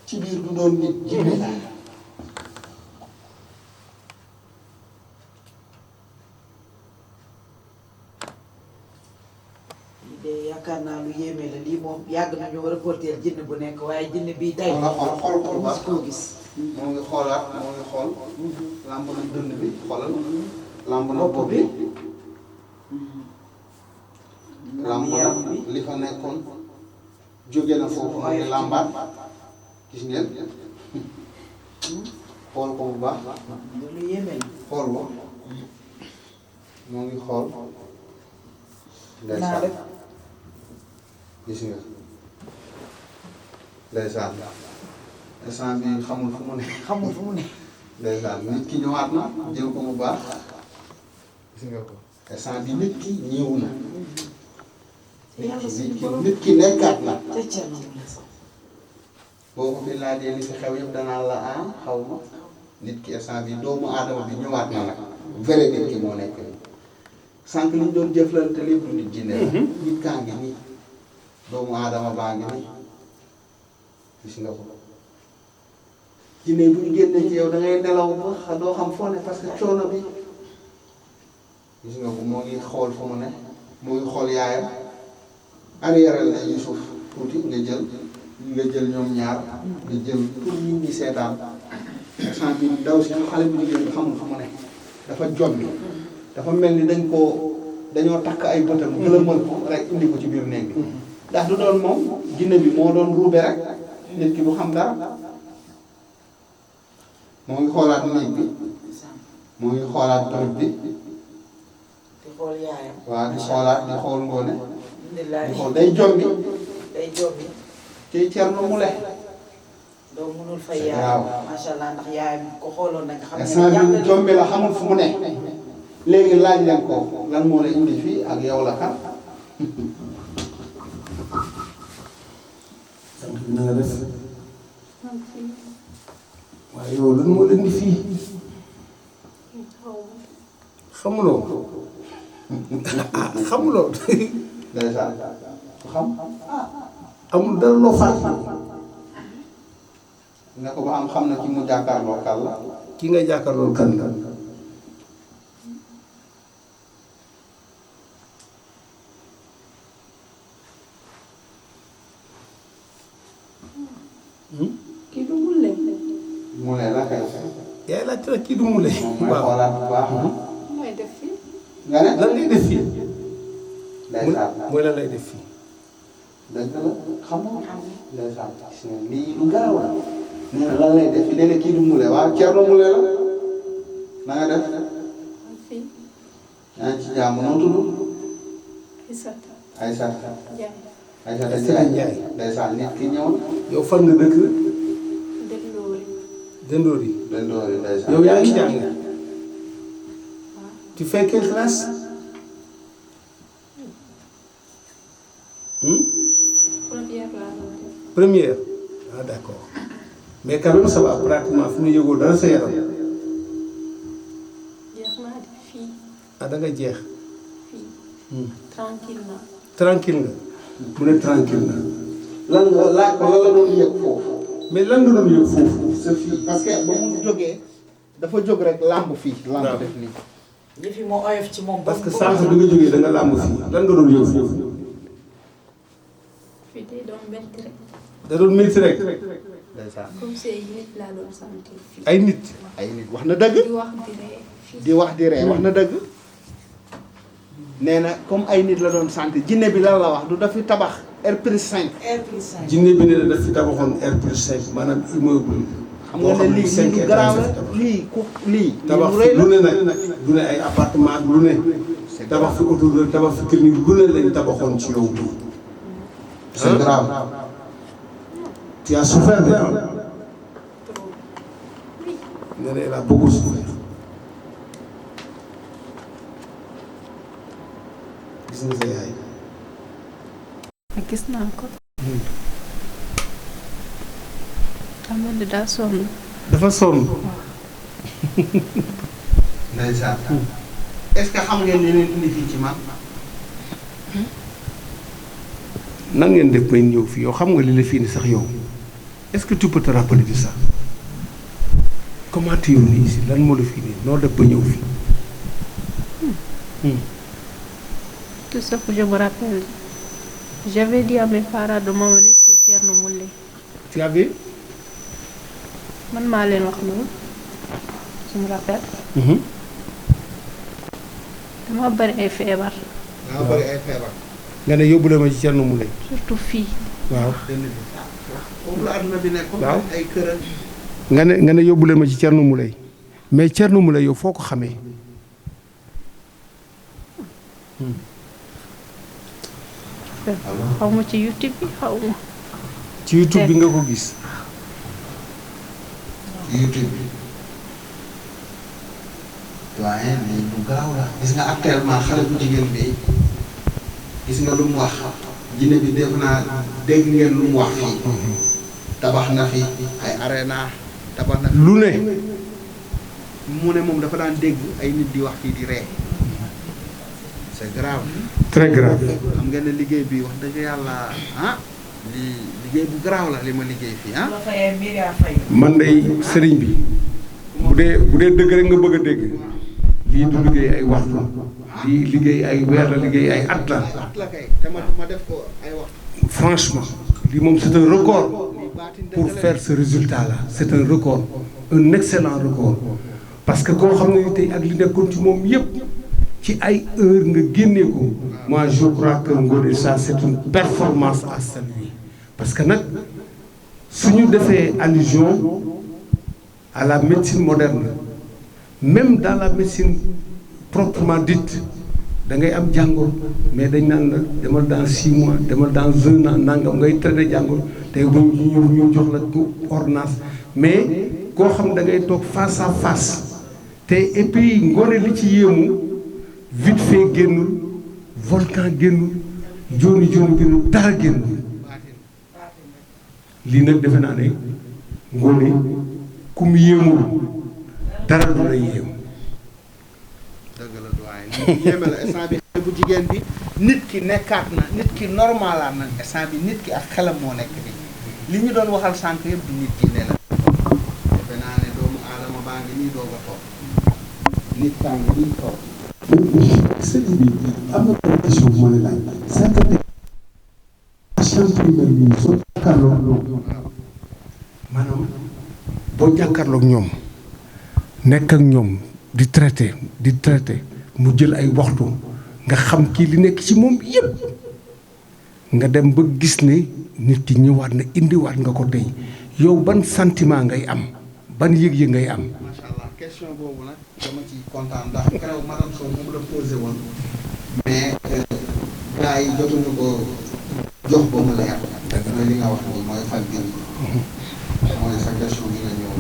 ci biir du doon nit jinne la. lii de yaakaar naa lu yéeme la lii moom yàgg nañoo reporter jinne bu nekk waaye jinne bii tey. xool ko bu baax koo gis. moo ngi xoolaat moo ngi xool. lamb na dënn bi xoolal. lamb na bopp bopp bi. bi. lamb na yaram bi. li fa nekkoon. jóge na foofu mu ngi lambaat. gis ngeen. xool ko bu baax. lu yéeme la. xool ko. moo ngi xool. naa ndeysaan rek. gis nga. ndeysaan. instant bi xamul fu mu ne. xamul fu mu ne. ndeysaan nit ki ñëwaat na jël ko bu baax. gis nga ko. instant bi nit ki ñëw na. yàlla suñu nit ki borom. nit ki nekkaat na. te Thierno Moule Sow. boo ko fi laajee li fi xew yëpp danaa la ah xaw ma. nit ki instant bi doomu aadama bi ñëwaat na nag. vrai nit ki moo nekk nii. sànq li ñu doon jëflante lépp lu nit jinne la. nit kaa ngi nii. doomu aadama baa ngi nii. gis nga ko. jinne bu ñu génnee ci yow da ngay nelaw ba doo xam foo ne parce que coono bi. gis nga ko moo ngi xool fu mu ne. moo ngi xool yaayam. arrière la Yusuf tuuti nga jël ñoom ñaar. nga jël pour nit ñi seetaan. instant bi ndaw si xale bu jigéen bi xamul fu mu ne. dafa jommi. dafa mel ni dañoo takk ay bëtam gëlëmal ko rek indi ko ci biir néeg bi. ndax du doon moom jinne bi moo doon ruube rek. nit ki du xam dara. moo ngi xoolaat néeg bi. moo ngi xoolaat bërëb bi. di xool yaayam. waa di xoolaat di xool ngoone. alhamdulilah di xool day jombi. day jombi. ci Thierno Moule. doo mënul fay C'est yaayam. grave. macha allah ndax yaayam ko xooloon na nga xam ne. instant bi jàppale jombi la xamul fu mu ne. léegi laaj leen ko lan moo la indi fii ak yow la kan. na nga def waaye yow lan moo leen di fii xamuloo xamuloo ndeysaan ku xam. amul dara loo fàtte ne ko ba xam na ki mu jàkkaarloo kan la. ki nga jàkkaarloo kan la kii du Moule. mu ne la kay. yaay laajte nag kii du Moule moom mooy waaw xoolaat bu baax. mooy def fii. nga ne. lan ngay def fii ndeysaan. mooy lan lay def fii dëgg la xam nga. ndeysaan gis nga lii lu garaaw la. nee na lan lay def nee na kii du Moule waaw Thierno Moule la. na nga def. fii. yaa ngi ci jàmm noo tudd. Isata. Aïssata. Ndiaye. Aïssata Aïssata Ndiaye. Ndiaye. ndeysaan nit ki ñëw na. yow fan nga dëkk Dëndoori. dëndoor yi Bendoori ndeysaan. yow yaa ngi jàng tu fais quelle classe Première laa doon def. première ah d'accord mais quand même ça va pratiquement fu mu yëgoo dara sa yaram jeex naa di fii. ah da nga jeex fii. tranquille na. tranquille nga mu ne tranquille na lan nga laaj ko lan la doon yëg foofu. mais lan nga doon yëg foofu sa fii parce que ba mu jógee dafa jóg rek làmb fii. làmb waaw. def nii. yëf yi moo oyof ci moom. parce que sànq bi nga jógee da nga làmb fii lan nga doon yëf fii day doon métti rek. da doon métti rek. ndeysaan comme c'est nit laa doon sentir fii. ay nit wax na dëgg. di wax di ree fii. di wax di ree wax na dëgg nee na comme ay nit la doon sant jinne bi lan la wax du dafi tabax R+5 R+5. jinne bi ne la daf fi tabaxoon R+5 maanaam immeuble. xam nga ne lii lu garaaw la lii ku lii tabax lu rëy lu la ne nag lu ne ay appartement lu ne. tabax fi autour tabax fi clinique lu ne lañ tabaxoon ci yow. c'est grave. tu as souffert de nee na il a beaucoup souffert. gis nga sa yaay. gis naa ko. xam nga ni daa sonn. dafa sonn. ndeysaan est-ce que xam ngeen li leen indi fii ci man nan ngeen def may ñëw fii yow xam nga li la fii ni sax yow est-ce que tu peux te rappeler de ça comment tu es venu ici lan moo la fii nii noo def ba ñëw fii. Tout ce que je me rappelle, j'avais dit à mes parents de m'emmener chez Thierno Moulé. tu avais. man maa leen wax noonu je me rappelle. dama bari ay feebar. dama bëri ay feebar nga ne yóbbule ma ci Thierno Moulé. surtout fii. waaw. foofu la adduna bi nekk waaw ay kër nga ne yóbbule ma ci Thierno Moulé mais Thierno Moulé yow foo ko xamee. xaw ma ci YouTube bi xaw ma. ci YouTube bi nga ko gis. YouTube bi doyen lii bu gaaw la gis nga actuellement xale bu jigéen bi gis nga lu mu wax jinne bi def naa dégg ngeen lu mu wax fii tabax na fi ay arena tabax na fi lu ne. mu ne moom dafa daan dégg ay nit di wax fii di ree c'est grave très grave. xam ngeen ne liggéey bi wax dëgg yàlla lii liggéey bu garaaw la li ma liggéey fii la fayee mbir yaa fay. man day sëriñ bi bu dee dëgg rek nga bëgg a dégg lii du liggéey ay waxtu lii liggéey ay weer la liggéey ay at la. at la kay te ma def ko ay waxtu franchement lii moom c'est un record pour faire ce résultat là c'est un record un excellent record parce que koo xam ne tey ak li nekkoon ci moom yépp ci ay heure nga génnee ko moi je crois que Ngoné ça c'est une performance à saluer parce que nag suñu defee allusion à la médecine moderne même dans la médecine proprement dite da ngay am jàngoro mais dañ naan la demal dans 6 mois demal dans 1 an nangam ngay traité jàngoro tey bu ñu jox la ordonnance mais koo xam da ngay toog face à face te et puis Ngoné li ci yéemu vite fait génnul volcan génnul jooni génnul dara génnul lii nag defe naa ne Ngoné ku mu yéemul dara du la yéem. dëgg la doyen yéeme la instant bi xale bu jigéen bi nit ki nekkaat na nit ki normalaat na instant bi nit ki ak xelam moo nekk bi li ñu doon waxal sànq yëpp di nit ki ne la defe naa ne doomu aadama baa ngi nii doog a toog nit kaa ngi nii toog sëriñ bi am na benn question bu ma la laaj c'est que tey patient primaire bi soo jàkkaarloog maanaam boo jàkkaarloog ñoom nekk ak ñoom di traité mu jël ay waxtu nga xam kii li nekk ci moom yépp nga dem ba gis ne nit ki ñëwaat na indiwaat nga ko tey yow ban sentiment ngay am ban yëg-yëg ngay am. macha allah question boobu nag dama ci kontaan ndax keroog madame Sow moom la posé woon mais gars yi jotuñu ko jox ba mu leer mooy li nga wax nii mooy fan bi mooy sa question bi nga ñëw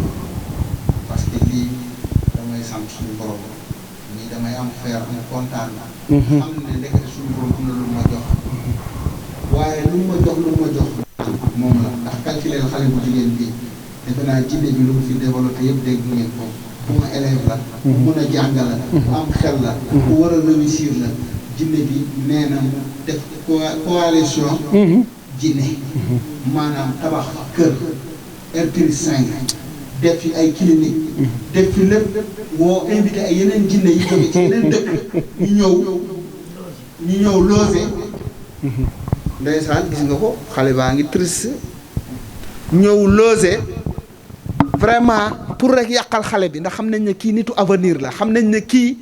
parce que lii damay sant suñu borom nii damay am feer am kontaan na xam ne ndekete suñu borom am na lu ma jox waaye lu ma jox moom la ndax calculer xale bu jigéen bi defe naa jinne bi lu mu fi développé yëpp dégg ngeen ko bu ma élève la bu mën a jàng la bu am xel la bu war a réussir la jinne bi nee na mu def coalition jinne maanaam tabax kër R+5 def fi ay clinique def fi lépp woo invité ay yeneen jinne yi jóge ci yeneen dëkk ñu ñëw loose ndeysaan gis nga ko xale baa ngi triste ñëw loose vraiment pour rek yàqal xale bi ndax xam nañ ne kii nitu avenir la xam nañ ne kii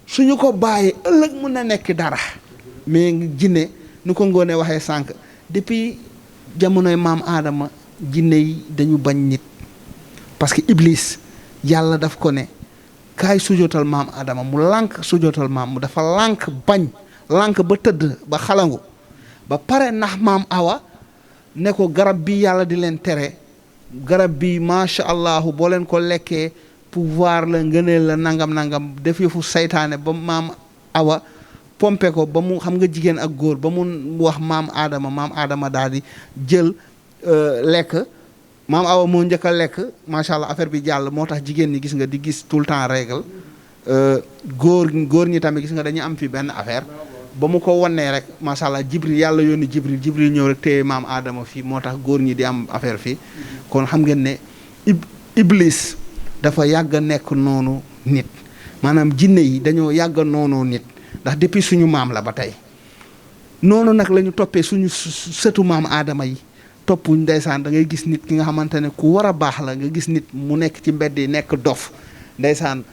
suñu ko bàyyee ëllëg mun na nekk dara mais jinne nu ko ngoonee waxee sànq depuis jamonoy maam aadama jinne yi dañu bañ nit parce que iblis yàlla daf ko ne kaay sujootal maam aadama mu lànk sujootal maam mu dafa lànk bañ lànk ba tëdd ba xalangu ba pare ndax maam awa ne ko garab bi yàlla di leen tere garab bi macha allah boo leen ko lekkee pouvoir la ngëneel la nangam def yëfu saytaane ba maam awa pompe ko ba mu xam nga jigéen ak góor ba mu wax maam aadama daal di jël lekk maam awa moo njëkk a lekk macha allah affaire bi jàll moo tax jigéen ñi gis nga di gis tout le temps règle góor ñi tamit gis nga dañuy am fi benn affaire ba mu ko wonnee rek macha allah jibril yàlla yónni jibril ñëw rek téye maam aadama fii moo tax góor ñi di am affaire fii kon xam ngeen ne iblis dafa yàgg a nekk noonu nit maanaam jinne yi dañoo yàgg a noonu nit ndax depuis suñu maam la ba tey noonu nag la ñu toppee suñu sëtu maam aadama yi topp ndeysaan da ngay gis nit ki nga xamante ne ku war a baax la nga gis nit mu nekk ci mbedd yi nekk dof ndeysaan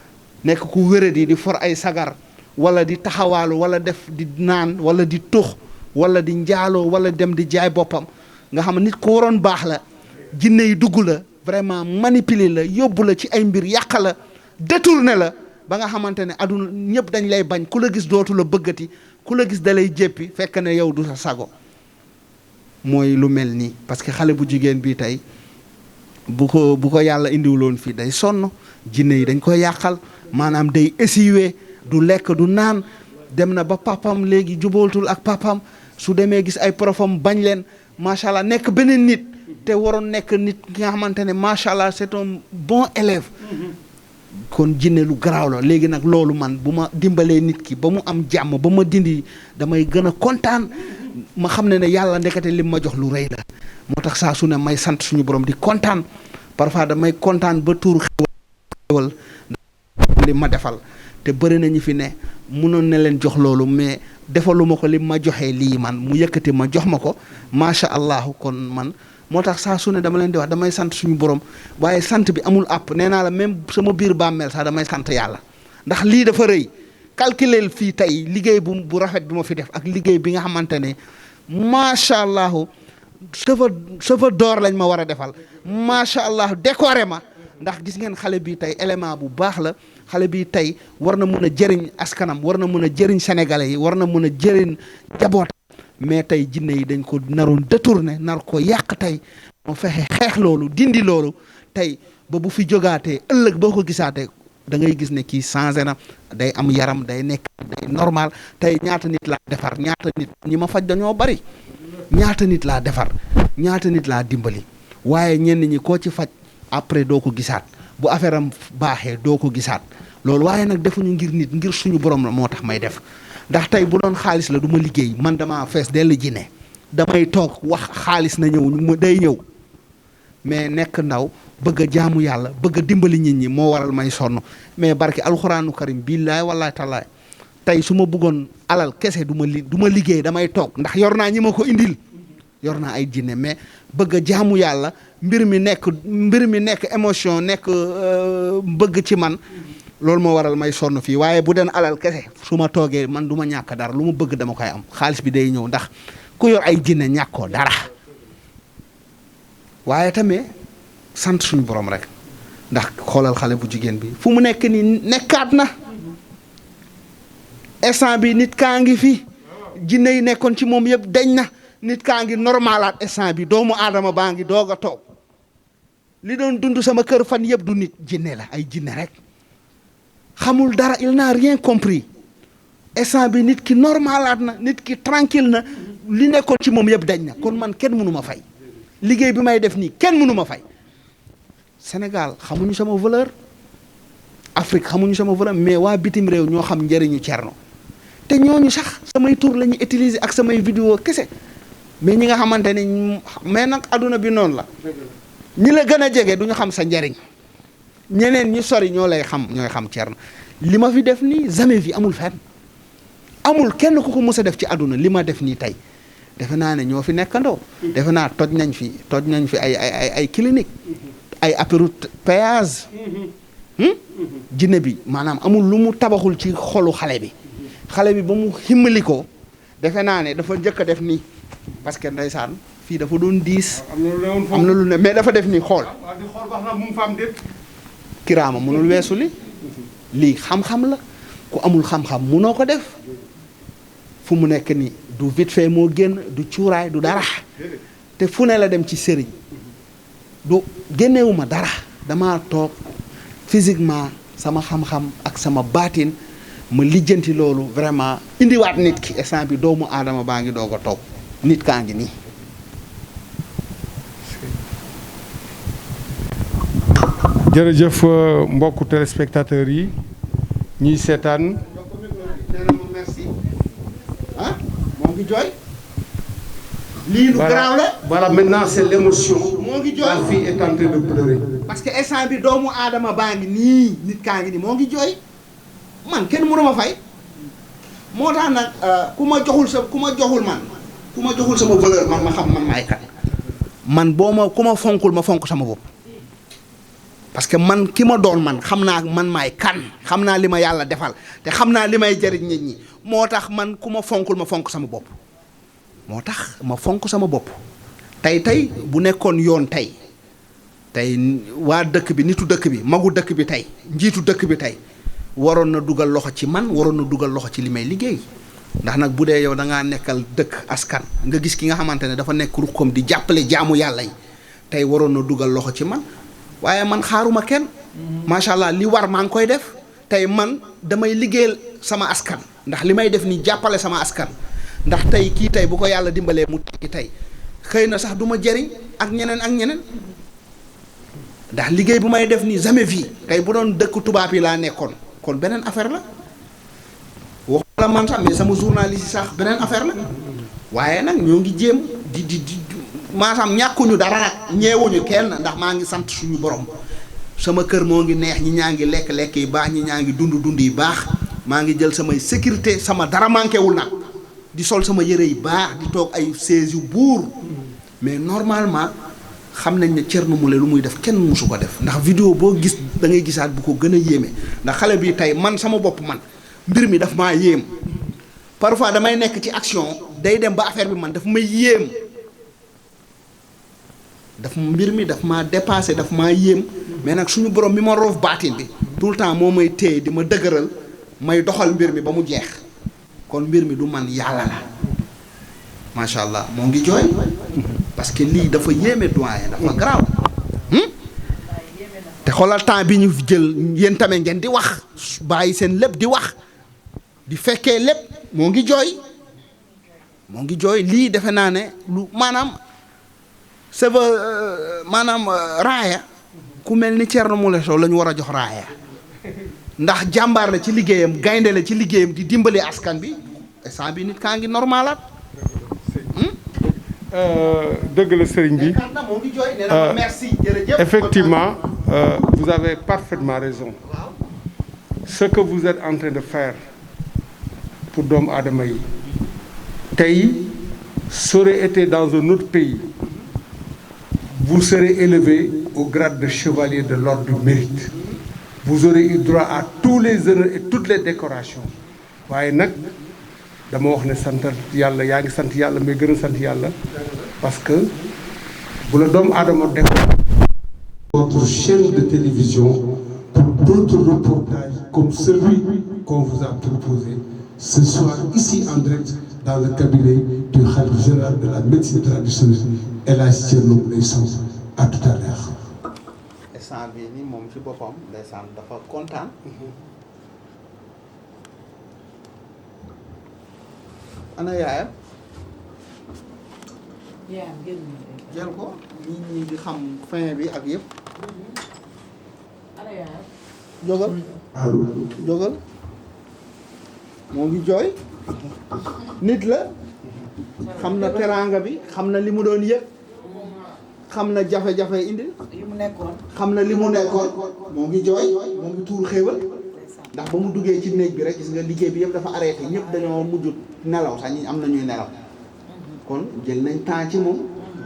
nekk ku wéradi di for ay sagar wala di taxawaalu wala def di naan wala di tux wala di njaaloo wala dem di jaay boppam nga xam nit ku waroon baax la jinne yi dugg la vraiment manipuler la yóbbu la ci ay mbir yàq la détourné la ba nga xamante ne aduna ñëpp dañ lay bañ ku la gis dootu la bëggati ku la gis da lay jéppi fekk ne yow du sa sago mooy lu mel nii parce que xale bu jigéen bi tey bu ko yàlla indiwuloon fii day sonn jinne yi dañ koy yàqal maanaam day essuyer du lekk du naan dem na ba papam léegi jubóotul ak papam su demee gis ay profam bañ leen macha allah nekk beneen nit te waroon nekk nit ki nga xamante ne macha allah c'est un bon élève kon jinne lu garaaw la léegi nag loolu man bu ma dimbalee nit ki ba mu am jàmm ba ma dindi damay gën a kontaan ma xam ne yàlla ndekete lim ma jox lu rëy la moo tax saa su ne may sant suñu borom di kontaan parfois damay kontaan ba tuur xewal li ma defal te bëri na ñu fi ne mënoon na leen jox loolu mais defaluma ko li ma joxee lii man mu yëkkati ma jox ma ko macha allah kon man moo tax saa su ne dama leen di wax damay sant suñu borom waaye sant bi amul àpp nee naa la même sama biir bàmmeel sax damay sant yàlla ndax lii dafa rëy calculer fii tey liggéey bu rafet bi ma fi def ak liggéey bi nga xamante ne macha allah cheveux d'or lañ ma war a defal macha allah décoré ma ndax gis ngeen xale bi tey élément bu baax la xale bi tey war na mun a jëriñ askanam war na mun a jëriñ sénégalais yi war na mun a jëriñ jabootam mais tey jinne yi dañ ko naroon détourné nar ko yàq tey moo fexe xeex loolu dindi loolu tey ba bu fi jógaatee ëllëg boo ko gisaatee da ngay gis ne kii changé na day am yaram day nekk day normal tey ñaata nit laa defar ñaata nit ñi ma faj dañoo bari ñaata nit laa defar ñaata nit laa dimbali waaye ñenn ñi koo ci faj après doo ko gisaat bu affaire am baaxee doo ko gisaat loolu waaye nag defuñu ngir nit ngir suñu borom la moo tax may def ndax tey bu doon xaalis la du ma liggéey man damaa fees dell jinne damay toog wax xaalis na ñëw ma day ñëw mais nekk ndaw bëgg a jaamu yàlla bëgg a dimbali nit ñi moo waral may sonn mais barke alxuraanu karim billaay wallaay tallaay tey su ma bëggoon alal kese du ma liggéey damay toog ndax yor naa ñi ma ko indil yor naa ay jinne mais bëgg a jaamu yàlla mbir mi nekk émotion nekk bëgg ci man loolu moo waral may sonn fii waaye bu den alal kese su ma toogee man du ma ñàkk dara lu ma bëgg dama koy am xaalis bi day ñëw ndax ku yor ay jinne ñàkkoo dara waaye tamit sant suñu borom rek ndax xoolal xale bu jigéen bi fu mu nekk nii nekkaat na instant bi nit kaa ngi fi jinne yi nekkoon ci moom yëpp dañ na nit kaa ngi normalaat instant bi doomu aadama baa ngi doog a toog li doon dund sama kër fan yëpp du nit jinne la ay jinne rek xamul dara il n'a rien compris instant bi nit ki normalaat na nit ki tranquille na li nekkoon ci moom yëpp dañ na kon man kenn mënu ma fay liggéey bi may def nii kenn mënu ma fay Sénégal xamuñu sama valeur Afrique xamuñu sama valeur mais waa bitim réew ñoo xam njëriñu Thierno te ñooñu sax samay tur la ñuy utiliser ak samay vidéo kese mais ñi nga xamante ne mais nag adduna bi noonu la ñi la gën a jege du ñu xam sa njariñ ñeneen ñi sori ñooy xam Thierno li ma fi def nii jamais vi amul fenn amul kenn ku ko mës a def ci àdduna li ma def nii tey defe naa ne ñoo fi nekkandoo. defe naa toj nañ fi ay clinique ay apéro péage jinne bi maanaam amul lu mu tabaxul ci xolu xale bi ba mu ximmali ko defe naa ne dafa njëkk a def nii parce que ndeysaan fii dafa doon diis. am na lu ne mais dafa def nii xool. kiraama mënul weesu lii xam-xam la ku amul xam-xam munoo ko def fu mu nekk nii du vite fait moo génn du cuuraay du dara te fu ne la dem ci sëriñ du génnewuma dara dama toog physiquement sama xam-xam ak sama baatin ma lijjanti loolu vraiment indiwaat nit ki instant bi doomu aadama baa ngi doog a toog nit kaa ngi nii. jërëjëf mbokku téléspectateurs yi ñiy seetaan. merci ah moo ngi jooy. lii lu garaaw la. Voilà, maintenant c'est l'émotion. moo ngi jooy La fille est en train de pleurer. parce que instant bi doomu aadama baa ngi nii nit kaa ngi nii moo ngi jooy man kenn mënu ma fay moo tax nag ku ma joxul sama valeur man ma xam man maay kat man ku ma fonkul ma fonk sama bopp. parce que man ki ma doon man xam naa man maay kan xam naa li ma yàlla defal te xam naa li may jëriñ nit ñi moo tax man ku ma fonkul ma fonk sama bopp moo tax ma fonk sama bopp tey bu nekkoon yoon tey waa dëkk bi nitu dëkk bi magu dëkk bi tey njiitu dëkk bi tey waroon na dugal loxo ci man waroon na dugal loxo ci li may liggéey ndax nag bu dee yow da ngaa nekkal dëkk askan nga gis ki nga xamante ne dafa nekk ruqam di jàppale jaamu yàlla yi tey waroon na dugal loxo ci man waaye man xaaruma kenn macha allah li war maa ngi koy def tey man damay liggéeyal sama askan ndax li may def ni jàppale sama askan ndax tey kii tey bu ko yàlla dimbalee mu tekki tey xëy na sax du ma jëriñ ak ñeneen ndax liggéey bu may def nii jamais vu tey bu doon dëkk tubaab yi laa nekkoon kon beneen affaire la waxu la man sax mais sama journaliste yi sax beneen affaire la waaye nag ñoo ngi jéem di maanaam ñàkkuñu dara nag ñeewuñu kenn ndax maa ngi sant suñu borom sama kër moo ngi neex ñi ñaa ngi lekk yi baax ñi ñaa ngi dund yi baax maa ngi jël samay sécurité sama dara manqué wul nag di sol sama yëre yi baax di toog ay chaise yu buur mais normalement xam nañ ne Thierno Moule lu muy def kenn musu ko def ndax vidéo boo gis da ngay gisaat bu ko gën a yéeme ndax xale bi tey man sama bopp man mbir mi daf maa yéem parfois damay nekk ci action day dem ba affaire bi man daf may yéem mbir mi daf maa dépassé daf maa yéem mais nag suñu borom mi ma roof baatin bi tout le temps moo may téye di ma dëgëral may doxal mbir mi ba mu jeex kon mbir mi du man yàlla la macha allah moo ngi jooy parce que lii dafa yéeme doyen dafa garaaw te xoolal temps bi ñu jël yéen tamit ngeen di wax bàyyi seen lépp di wax di fekkee lépp moo ngi jooy lii defe naa ne lu maanaam c'est maanaam raaya ku mel ni Thierno Moule Sow la ñu war a jox raaya ndax jàmbaar la ci liggéeyam gaynde la ci liggéeyam di dimbali askan bi instant bi nit kaa ngi normalaat. dëgg la sëriñ bi effectivement vous avez parfaitement raison ce que vous êtes en train de faire pour doomu aadama yi tey ça aurait été dans un autre pays vous serez élevé au grade de chevalier de l'ordre du mérite vous aurez eu droit à tous les honneurs et toutes les décorations waaye nag dama wax ne sant yàlla yaa ngi sant yàlla mais gën a sant yàlla parce que bu la doomu aadama def votre chaîne de télévision pour d'autres reportages comme celui qu'on vous a proposé ce soir ici en direct dans le cabinet du khalife général de la médecine traditionnelle El Hadji Thierno Moule Sow à tout à l'heure. instant bii nii moom ci boppam ndeysaan dafa kontaan. ana yaayam. jël ko nit ñi di xam fin bi ak yëpp. jógal moo ngi jooy nit la xam na teraanga bi xam na li mu doon yëg xam na jafe-jafe indi yi mu nekkoon. xam na li mu nekkoon moo ngi jooy moo ngi tuur xéewal ndax ba mu duggee ci néeg bi rek gis nga liggéey bi yëpp dafa arrêté ñëpp dañoo mujj nelaw sax ñi am na ñuy nelaw kon jël nañ temps ci moom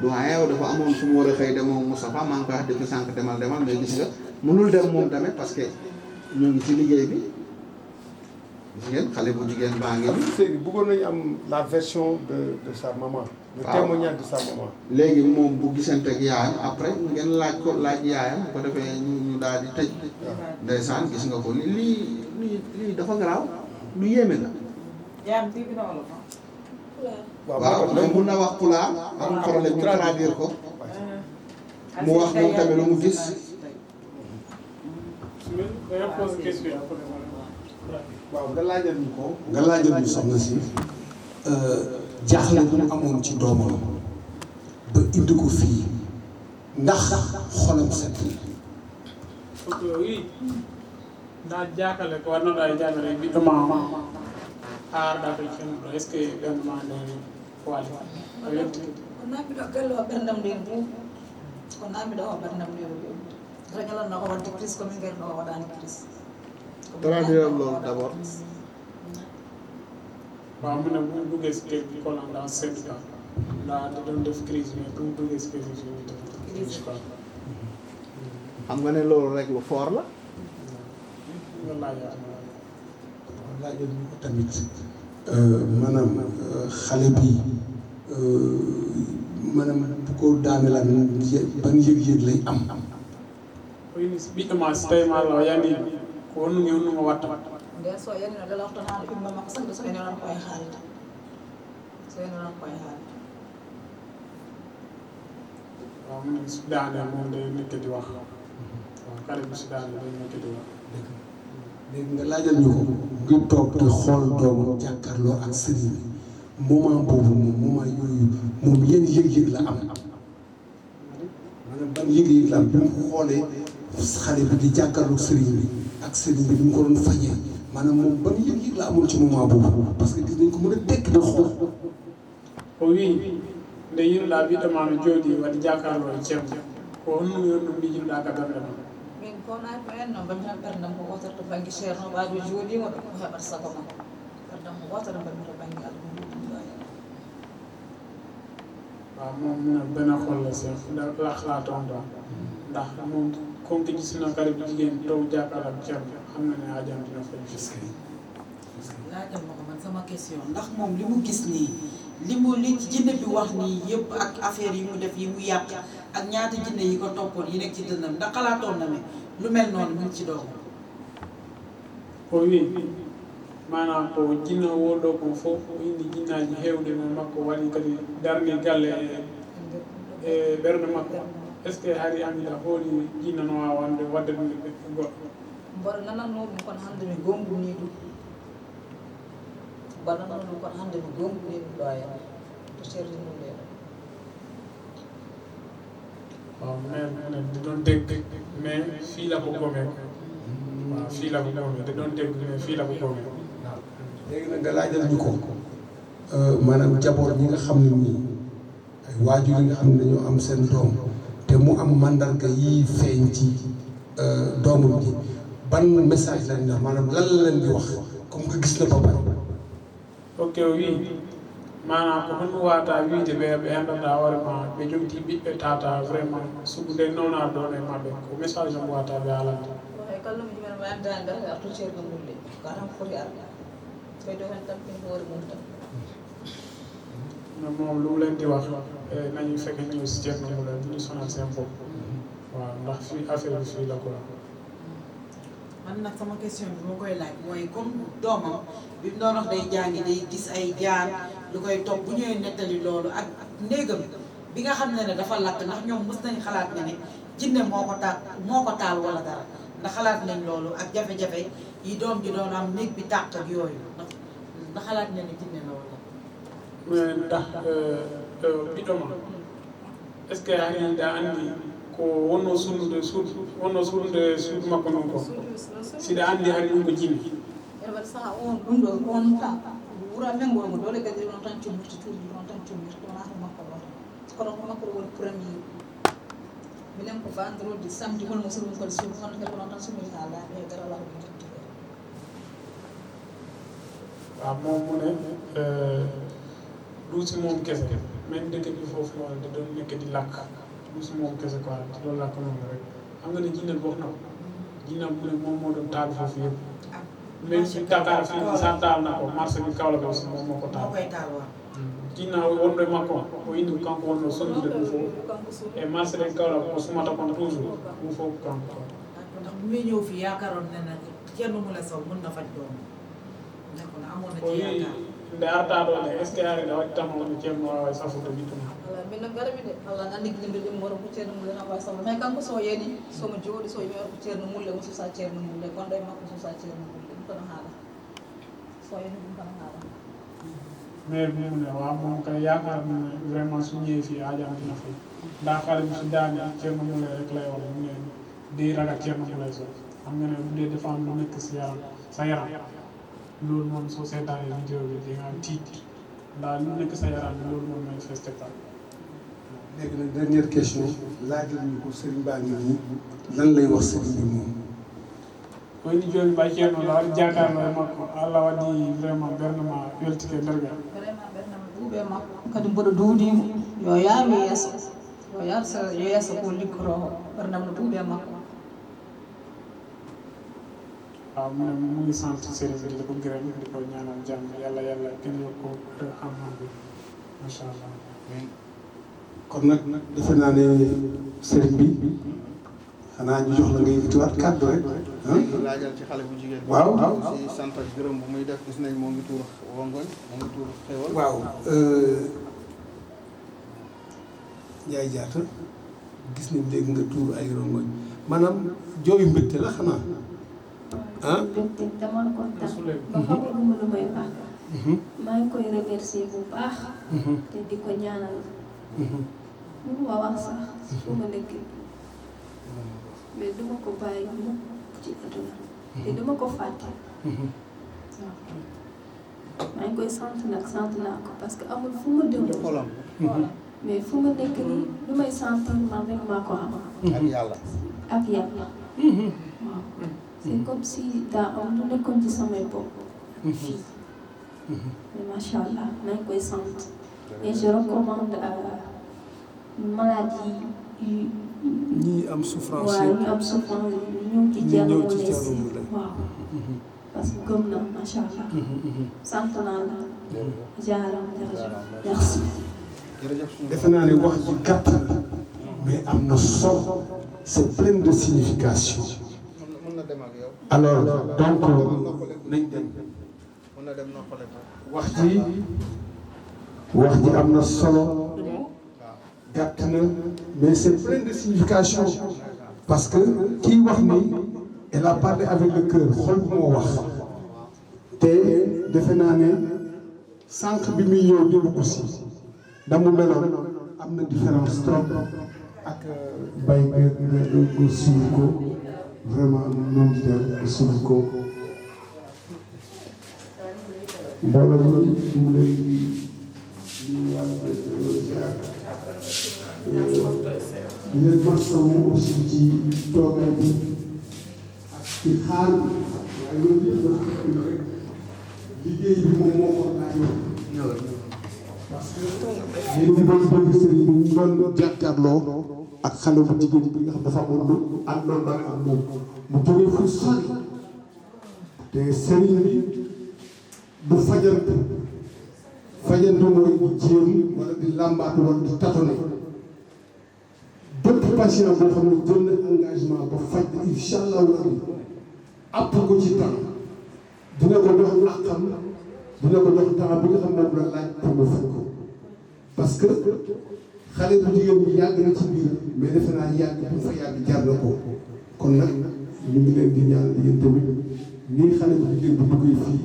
doyen yow dafa amoon fu mu war a xëy demoo Moustapha maa ngi koy wax depuis sànq demal mais gis nga mënul dem moom tamit parce que ñoo ngi ci liggéey bi gis ngeen xale bu jigéen baa ngi nii. Séeri bëggoon nañu am la version de sa maman. le témoignage de sa maman. léegi moom bu gisante ak yaayam après ngeen laaj yaayam bu ko defee ñu daal di tëj. ndeysaan gis nga ko ni lii dafa garaaw lu yéeme la. yaayam dégg na wolof. waaw moom mun na wax pulaar am problème ñu traduire ko. mu wax moom tamit lu mu gis. waaw nga laajal ñu ko. nga laajal ñu soxna si jaaxle bu mu amoon ci doomam ba indi ko fii ndax xolam set oui nda jakale ko wannoɗa e jamere ɓiɗɗo ma haarɗa to cenɗo est ce que ɓerduma ndeni waali a weltiki ko naamiɗo galle o ɓerdam nden fof ko naamiɗo o ɓerdam nden regalanno o wadde prise komin gayno o waɗani prise traduire loolu d'abord. waaw mu ne bu duggee si kër gi kolan dans syndicat nda da doon def crise mais bu duggee si kër gi crise quoi xam nga ne loolu rek lu fort la. nga laajaat laajal ñu ko tamit maanaam xale bi maanaam bu ko daanelaan ban yëg-yëg lay am oyni ɓiɗɗo ma so tawi ma Allah o yani ko wonnumo watta nden so yanino dela hortanano imma makko sagde so yaniran koye haalde so yaniran koye haalde waaw mu ne su daanee moom day nekk di wax waaw xale bi su daanee day nekk di wax léegi nga laajal ñu ko ngir toog te xool doomam jàkkaarloo ak sëriñ bi moment boobu moom moment yooyu moom yenn yëg-yëg la am maanaam ban yëg-yëg la am bi mu xoolee xale bi di jàkkaarloo sëriñ bi ak sëriñ bi ni mu ko doon fajee maanaam moom ban yëg-yëg la amul ci moment boobu parce que gis nañ ko mën a tekk na xool o wi nde yinoɗa ɓiɗɗo ma no jooɗi waɗi jakarlo e ceerno ko honnumo yon ɗum mijinuɗa ka berde ma min ko nayi ko en noon mbammitan ɓerdam ko wotere to baŋnge ceerno ɓaajo jooɗima ɗo ko heɓata sago ma ɓerdam ko wotere mbammita baŋnge allah mo ɗum waaw moom mu ne benn xol la seex la xalaatoon daal ndax moom comme que gis na xale bu jigéen toog jàkkaarloo ak ceerno xam na ne ajam dina fa gis laajal ma ko man sama question ndax moom li mu gis nii li jinne bi wax nii yëpp ak affaire yi mu def yi mu yàq ak ñaata jinne yi ko toppoon yi nekk ci dënnam ndax xalaatoon na ne lu mel noonu mu ngi ci doom o wi maanaam ko jinna woɗo ko fof o indi jinnaji heewde no makko waɗi kadi darni galle e ɓerde makko est ce que hari annda hooli jinna no wawa wadde ɗum goɗɗo mboɗo nananno ɗum kono hannde mi gonɗuni ɗum mboɗo nananno ɗum kono hannde mi gonɗuni ɗum ɗo hen to ceertino ɗum ɗeɗo waaw mais di doon dégg mais fii la ko gomee waaw fii la ko gomee da doon dégg mais fii la ko gomee léegi nag nga laajal ñu ko maanaam jaboot ñi nga xam ne nii ay waajur yi nga xam ne dañoo am seen doom te mu am mandarga yi feeñ ci doomam ji ban message lañ def maanaam lan la leen di wax comme nga gis na ba pare. ok wi maanaam ko honno wata wiide ɓe anndanɗa hoore ma ɓe jogti ɓiɓɓe tata vraiment sugude noon ɗon e maɓɓe ko message mo wata ɓe alande hay kala mo jimen mo andani dal artu ceerno mulle ko tan foti arde ɓeydo hen tampin hoore mum tan moom lu mu leen di wax nañu fekk ñëw si ceerno mu leen bu ñu sonal seen bopp waaw ndax fii affaire bi fii la ko man nag sama question bi ma koy laaj mooy comme doomam bi mu doon wax day jàngi day gis ay jaan lu koy topp bu ñëwee nettali loolu ak néegam bi nga xam ne dafa lakk ndax ñoom mës nañ xalaat ne jinne moo ko taal wala dara ndax xalaat nañ loolu ak jafe-jafe yi doom ji doon am néeg bi tàq ak yooyu ndax xalaat nañ ne jinne la wala mais ndax ɓiɗɗo ma est ce que hani da anndi ko wonno sunnude suudu makko noon ko siɗa anndi hani ɗum ko jinni ene waɗi saha on ɗum ɗo on temps wura men ngol ngo dole kadi ɗon tan cummirta cuuɗi ɗon tan cummirta wona to makko ɗon kono ko makko ɗo woni premier minen ko vendredi samedi holmo sulmi kode suumi hono kadi ko noon tan sumiri ha laaɓi e gara Allah ko min teddi waaw moom mu ne du si moom kese même dëkk bi foofu noonu da doon nekk di làkk du si moom kese quoi loolu làkk noonu rek xam nga ne jinne wax na ko jinne mu ne moom moo doon taal foofu yëpp même si Dakar fii sax taal na ko marché bi Kaolack aussi moom moo ko taal moo koy taal waaw. jinna wonde makko o indi kanko wonno sonnude ɗum fof e marché ɗen Kaolack o sumata kon toujours ɗum fof kanko ndax bu muy ñëw fii yaakaaroon na ne Thierno Moule Sow mën na faj doom nekkoon amoon na o ci wi yaakaar. nde arta ɗo ne est ce que ari ɗa waɗi tan woni ceerno wawa safude wittum Allah min noon garami de Allah andi guillimbe ɗum woro ko ceerno mulle tan wawi sawla mais kanko so yeeni somo jooɗi so yimi ko ceerno mulle mo susa ceerno mulle kono ɗo e makko susa ceerno mulle ɗum kono haala so yeeni ɗum kono haala maire bi mu ne waaw moom kay yaakaar na ne vraiment su ñëwee fii aajam dina fay ndax xale bi su daane ceerno mulle rek lay wax mu ne di ragal ceerno mulle so xam nga ne bu dee dafa am lu nekk si yaram sa yaram loolu moom soo seetaanee vidéo bi di nga tiit ndax lu nekk sa yaram bi loolu moom manifesté pas léegi nag dernière question laajal ñu ko Serigne baa ngi nii lan lay wax Serigne bi moom. woni joni ɓay ceerno no waɗi jakarno e makko Allah waɗi vraiment ɓerdema weltike nder gal vraiment ɓernama duuɓe makko kadi mboɗo duudimo yo yaaru yeeso yo yaar so yeeso ko likkoro ɓernam no duuɓe makko waaw mu ne mu ngi sant sëriñ bi di ko gërëm di ko ñaanal jàmm yàlla yàlla gën a ko xam-xam bi macha allah kon nag defe naa ne Serigne bi xanaa ñu jox la nga yëkkatiwaat kàddu rek laajal ci xale bu jigéen bi. waaw si sant ak gërëm bu muy def gis nañ moo ngi tuur rongoñ moo ngi tuur xéwal. waaw Ndiaye Diatta gis nañ léegi nga tuur ay rongoñ maanaam jooyu mbégte la xanaa ah. mbégte dama kontaan ba xamaguma lu may wax. maa ngi koy remercier bu baax. te di ko ñaanal. mënuma wax sax fu ma nekk mais duma ko bàyyi mukk ci àdduna te duma ko fàtte. maa ngi koy sant nag sant naa ko parce que amul fu ma dem xolam mais fu ma nekk nii lu may sant man rek maa ko am. ak yàlla. ak yàlla. waaw c'est comme si daa am lu nekkoon ci samay bopp. fii mais macha allah maa ngi koy sant. et je recommande à maladie yu. ñii am souffrance waaw ñu am souffrance ñëw ci Thierno Moule Sow Moule waaw parce que gëm na macha allah. sant naa la. jaaram merci. defe naa ne wax ji gàtt na mais am na solo c'est plein de signification. mën na dem ak yow. alors donc nañ dem mën na dem noppale ko. wax ji am na solo gàtt na mais c'est plein de signification parce que kii wax ni elle a parlé avec le cœur xol bi moo wax te defe naa ne sànq bi muy ñëw di dugg si damu meloon am na différence trop ak bay nga suivre ko vraiment noonu di dem suivre ko mbooloo mi mu lay di leen masawu aussi ci toogaay bi ak ci xaar bi waaye loolu yëpp dafa fekk rek liggéey bi moom moo ko laajoon parce que yéen ñi doon bëgg sëriñ bi ñu doon jàkkaarloo ak xale bu jigéen bi nga xam dafa amoon lu àndoon ak moom mu jógee fu sori te sëriñ bi du fajantu mooy di jéem wala di làmbaatu wala di tatone bépp patient boo xam ne jël na engagement ba faj incha allahu rabbi àpp ko ci temps dina ko jox àqam dina ko jox temps bi nga xam moom la laaj pour mu faj ko parce que xale bu jigéen bi yàgg na ci biir mais defe naa yàgg bu fa yàgg jar na ko kon nag ñu ngi leen di ñaan yéen tamit nii xale bu jigéen bu duggee fii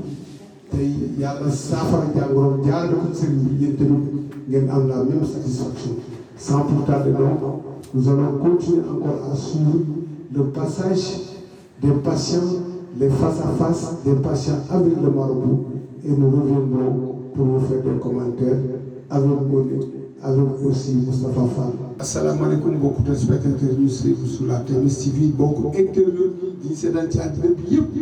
tey yàlla saafara jàngoro jaarale ko sëriñ bi yéen tamit ngeen am la même satisfaction sans plus tarder donc nous allons continuer encore à suivre le passage des patients, les face à face des patients avec le marabout et nous reviendrons pour vous faire des commentaires avec Moné avec aussi Moustapha Fall. asalaamaaleykum mbokku téléspectateurs ñu suivre sur la TMS TV mbokku internautes yi di seetaan ci àddina bi yëpp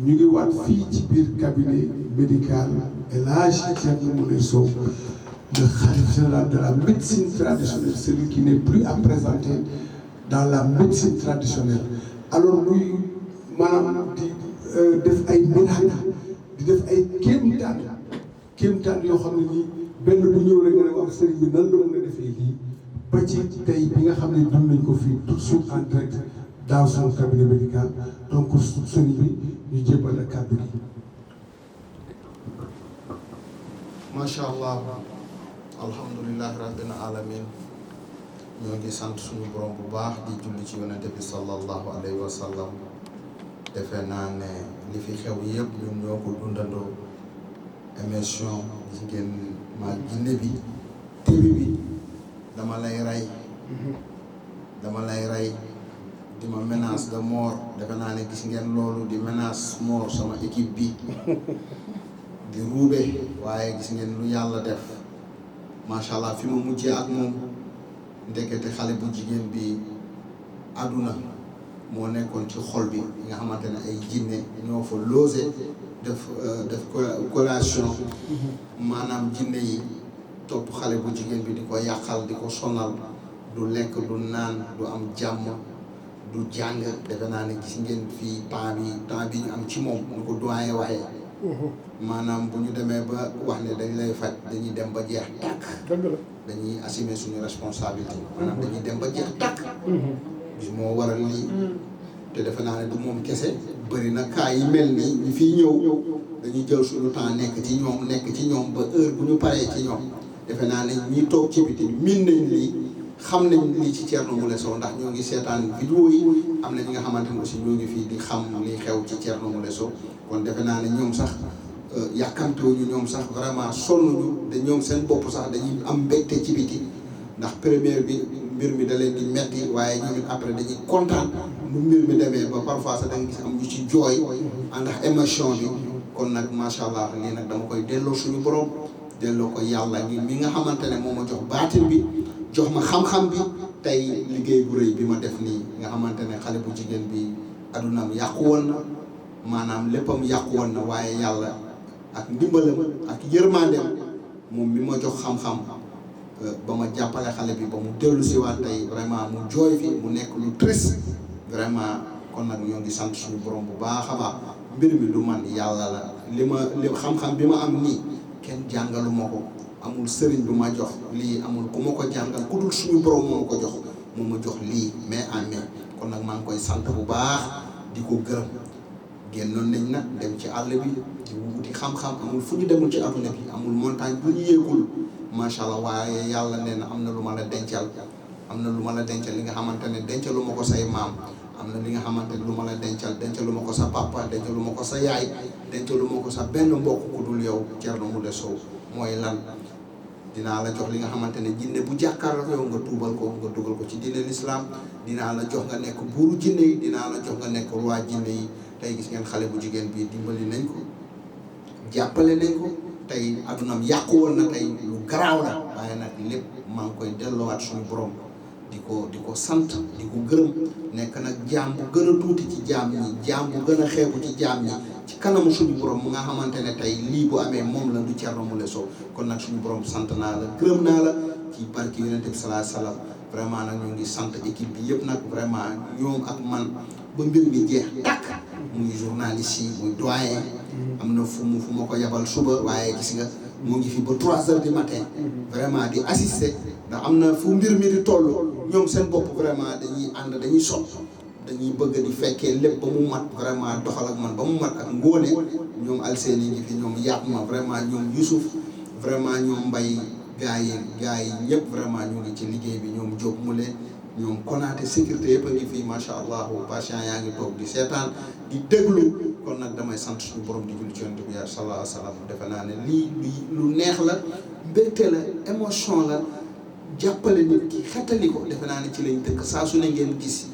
ñu ngi waat fii ci biir cabinet médical El Hadji Thierno Moule Sow le khalife général de la médecine traditionnelle, celui qui n'est plus à présenter dans la médecine traditionnelle. Alors muy maanaam di def ay miracle di def ay kéemtaan yoo xam ne nii benn bu ñëw rek nga ne wax sëriñ bi nan la mën a defee lii ba ci tey bi nga xam ne dund nañ ko fii tout de suite en direct dans son cabinet médical donc sëriñ bi ñu jébbal la kàddu gi. macha allah alhamdulilah rabbil alamin ñoo ngi sant suñu borom bu baax di julli ci yonente bi sallallahu alayhi wa sallam defe naa ne li fi xew yëpp ñun ñoo ko dundandoo émission gis ngeen maa jinne bi tébi bi dama lay rey di ma menace de mort defe naa ne gis ngeen loolu di menace mort sama équipe bi di ruube waaye gis ngeen lu yàlla def macha allah fi ma mujjee ak moom ndekete xale bu jigéen bi àdduna moo nekkoon ci xol bi nga xamante ne ay jinne ñoo fa logé def collation maanaam jinne yi topp xale bu jigéen bi di ko yàqal di ko sonal du lekk du naan du am jàmm du jàng defe naa ne gis ngeen fii temps bi ñu am ci moom ñu ko doyen waxee maanaam bu ñu demee ba wax ne dañ lay faj dañuy dem ba jeex tàkk dañuy assumer suñu responsabilité maanaam dañuy dem ba jeex tàkk bis moo waral lii te defe naa ne du moom kese bëri na cas yi mel nii ñu fiy ñëw dañuy jël suñu temps nekk ci ñoom ba heure bu ñu paree ci ñoom defe naa ne ñi toog ci biti miin nañ lii xam nañ lii ci Thierno Moule Sow ndax ñoo ngi seetaan vidéo yi am na ñi nga xamante ne aussi ñoo ngi fii di xam li xew ci Thierno Moule Sow kon defe naa ne ñoom sax yàkkamtewuñu ñoom sax vraiment sonnuñu te ñoom seen bopp sax dañuy am mbégte ci biti ndax première bi mbir mi da leen di metti waaye ñoom it après dañuy kontaan nu mbir mi demee ba parfois sax da nga gis am ñu ci jooy ndax émotion bi kon nag macha allah lii nag dama koy delloo suñu borom delloo ko yàlla mi nga xamante ne moo ma jox baatin bi jox ma xam-xam bi tey liggéey bu rëy bi ma def nii nga xamante ne xale bu jigéen bi adunaam yàqu woon na maanaam léppam yàqu woon na waaye yàlla ak ndimbalam ak yërmandeem moom mi ma jox xam-xam ba ma jàppale xale bi ba mu dellu si waat tey vraiment mu jooy fi mu nekk lu triste vraiment kon nag ñoo ngi sant suñu borom bu baax a baax mbir mi du man yàlla la li xam-xam bi ma am nii kenn jàngalu ma ko amul sëriñ bu ma jox lii amul ku ma ko jàngal ku dul suñu borom moo ma ko jox moo ma jox lii mais en mai kon nag maa ngi koy sant bu baax di ko gërëm génnoon nañ nag dem ci àll bi di wuti xam-xam amul fu ñu demul ci adduna bi amul montagne bu ñu yéegul macha allah waaye yàlla nee na am na lu ma la dencal li nga xamante ne dencalu ma ko say maam am na li nga xamante ne lu ma la dencalu ma ko sa papa dencalu ma ko sa yaay dencalu ma ko sa benn mbokk ku dul yow Thierno Moule Sow mooy lan dinaa la jox li nga xamante ne jinne bu jàkkaarloo yow nga tuubal ko nga dugal ko ci diine l'islam dinaa la jox nga nekk buuru jinne yi dinaa la jox nga nekk roi jinne yi tey gis ngeen xale bu jigéen bi dimbali nañ ko jàppale nañ ko tey adunam yàqu woon na tey lu garaaw la waaye nag lépp maa ngi koy delloowaat suñu borom di ko sant di ko gërëm nekk nag jaam bu gën a tuuti ci jaam ñi jaam bu gën a xeebu ci jaam ñi ci kanamu suñu borom mu nga xamante ne tey lii bu amee moom la du Thierno Moule Sow kon nag suñu borom sant naa la gërëm naa la ci barki yonent bi sallallahu alayhi wasallam vraiment nag ñoo ngi sant équipe bi yëpp nag vraiment ñoom ak man ba mbir mi jeex tàkk muy journaliste yi muy doyen am na fu ma ko yabal suba waaye gis nga moo ngi fi ba 3 heures du matin vraiment di assister ndax am na fu mbir mi di toll ñoom seen bopp vraiment dañuy ànd dañuy sot dañuy bëgg di fekkee lépp ba mu mat vraiment doxal ak man ba mu mat ak ngóone ñoom Alseni ngi fi ñoom yaat ma vraiment ñoom Youssouf vraiment ñoom Mbaye gars yi ñëpp vraiment ñu ngi ci liggéey bi ñoom Diop Moule ñoom Konaté sécurité yëpp a ngi fii macha allah patient yaa ngi toog di seetaan di déglu kon nag damay sant suñu borom di julli ci yonent bi sallallahu alayhi wa sallam defe naa ne lii lu neex la mbégte la émotion la jàppale nit ki xettali ko defe naa ne ci lañ dëkk saa su ne ngeen gis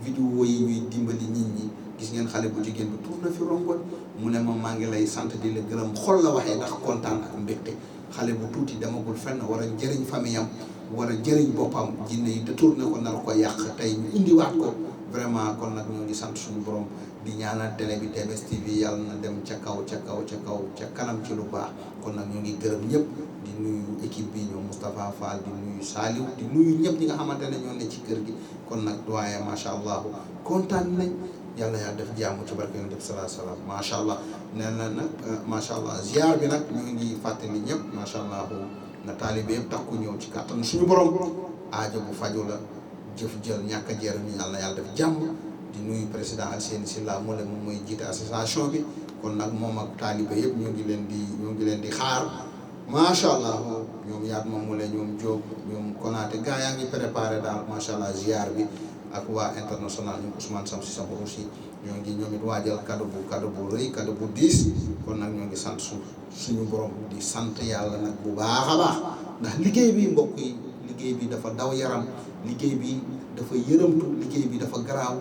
vidéo yi ñuy dimbali nit ñi gis ngeen xale bu jigéen bi tuur na fi rongoñ mu ne ma maa ngi lay sant di la gërëm xol la waxee ndax kontaan ak mbégte xale bu tuuti demagul fenn war a jëriñ famille am war a jëriñ boppam jinne yi détourné ko nar ko yàq tey ñu indiwaat ko vraiment kon nag ñoo ngi sant suñu borom di ñaanal télé bi TMS TV yàlla na dem ca kaw ca kaw ca kaw ca kanam ci lu baax kon nag ñu ngi gërëm ñëpp di nuyu équipe bi ñoom Moustapha Fall di nuyu Saliou di nuyu ñëpp ñi nga xamante ne ñoo ne ci kër gi kon nag doyen macha allah kontaan nañ yàlla yaa def jàmm ci barke yonent bi salaa salaam macha allah nee na nag macha allah ziar bi nag ñu ngi fàttali ñëpp macha allah na taalibe yëpp tax ku ñëw ci kàttan suñu borom aajo bu faju la jëf jël ñàkk a jëriñu yàlla def jàmm di nuyu président Alseyni Sylla moom mooy jiite association bi kon nag moom ak taalibe yëpp ñoo ngi leen di xaar macha allah ñoom yaat moom mu le ñoom Diop ñoom Konaté gaa yaa ngi préparé daal macha allah ziar bi ak waa international ñoom Ousmane Sam Cissokho aussi ñoo ngi ñoom it waajal cadeau bu rëy cadeau bu diis kon nag ñoo ngi sant suñu borom di sant yàlla nag bu baax a baax ndax liggéey bi mbokk yi liggéey bi dafa daw yaram liggéey bi dafa yërëmtu liggéey bi dafa garaaw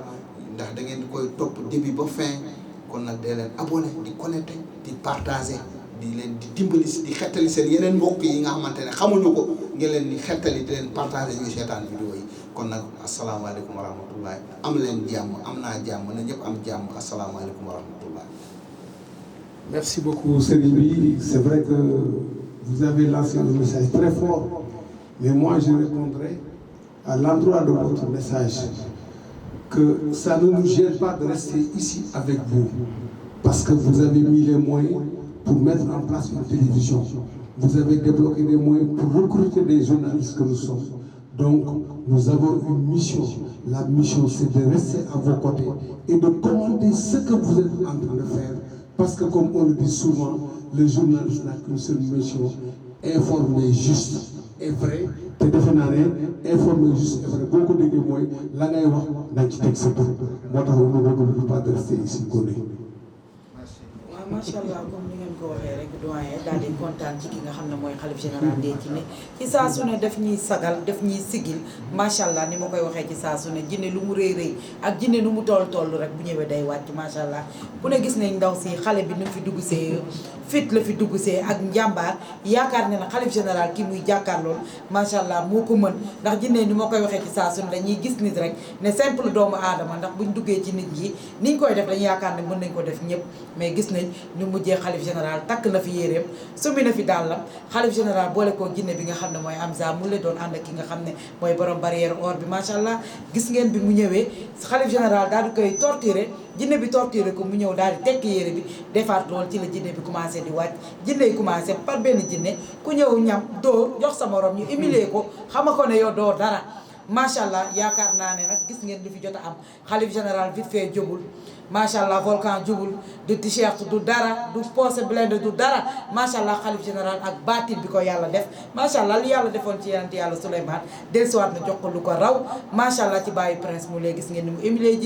ndax da ngeen di koy topp début ba fin kon nag dee leen abonné di connecté di partagé di leen di dimbali di xettali seen yeneen mbokk yi nga xamante ne xamuñu ko ngeen leen di xettali di leen partagé ñuy seetaan vidéo yi kon nag asalaamaaleykum wa rahmatullahi am leen jàmm am naa jàmm na ñëpp am jàmm asalaamaaleykum wa rahmatullahi. Merci beaucoup Serigne. C'est vrai que vous avez lancé un message très fort, mais moi je répondrai à l'endroit de votre message que ça ne nous gêne pas de rester ici avec vous parce que vous avez mis les moyens pour mettre en place une télévision. Vous avez débloqué des moyens pour recruter des journalistes que nous sommes. Donc, nous avons une mission. La mission, c'est de rester à vos côtés et de commander ce que vous êtes en train de faire. Parce que, comme on le dit souvent, le journaliste n'a qu'une seule mission, informer juste et vrai. te defe naa ne informer juste et vrai boo ko déggee mooy la ngay wax nañ ci teg sa tur moo tax on ne regrette pas de rester ici Ngoné. waaw macha allah comme ni ngeen ko waxee rek doyen daal di kontaan ci ki nga xam ne mooy xalif général des jinne ci saa su ne def ñuy sagal def ñuy sigil macha allah ni ma koy waxee ci saa su ne jinne lu mu rëy rëy ak jinne nu mu toll rek bu ñëwee day wàcc macha allah ku ne gis nañ ndaw si xale bi ni mu fi dugg see fit la fi dugg see ak njàmbaar yaakaar ne na xalif général ki muy jàkkaarlool macha allah moo ko mën ndax jinne ni ma koy waxee ci saa su ne dañuy gis nit rek ne simple doomu aadama ndax buñ duggee ci nit ñi niñ koy def dañu yaakaar ne mën nañ ko def ñëpp mais gis nañ ñu mujjee xalif général takk na fi yéreem sumi na fi dàllam xalif général boole koo jinne bi nga xam ne mooy Amza mu la doon ànd ak ki nga xam ne mooy borom barrière or bi macha allah gis ngeen bi mu ñëwee xalif général daal di koy torturer jinne bi torturé ko mu ñëw daal di tekki yére bi defaat lool ci la jinne bi commencé di wàcc jinne yi commencé par benn jinne ku ñëw ñam doo jox sa morom ñu humilier ko xama ko ne yow doo dara macha allah yaakaar naa ne nag gis ngeen li fi jot a am xalif général vite fait jógul macha allah volcan jubul du t-shirt du dara du poche blindé du dara macha allah xalif général ak baatin bi ko yàlla def macha allah li yàlla defoon ci yonent yàlla Souleymane dellusiwaat na jox ko lu ko raw macha allah ci bàyyi prince mu léegi gis ngeen ni mu humilier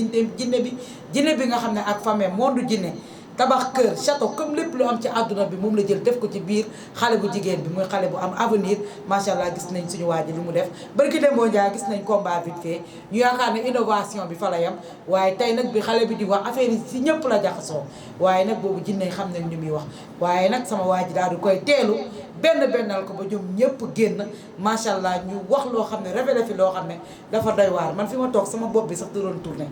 jinne bi nga xam ne ak famille monde jinne tabax kër château comme lépp lu am ci àdduna bi moom la jël def ko ci biir xale bu jigéen bi muy xale bu am avenir macha allah gis nañ suñu waa ji li mu def barki Demba Ndiaye gis nañ combat vite fait ñu yaakaar ne innovation bi fa la yam waaye tey nag bi xale bi di wax affaire yi si ñëpp la jaxasoo waaye nag boobu jinne xam nañ li muy wax waaye nag sama waa ji daal di koy teelu bennal ko ba ñoom ñëpp génn macha allah ñu wax loo xam ne révélé fi loo xam ne dafa doy waar man fi ma toog sama bopp bi sax da doon tourné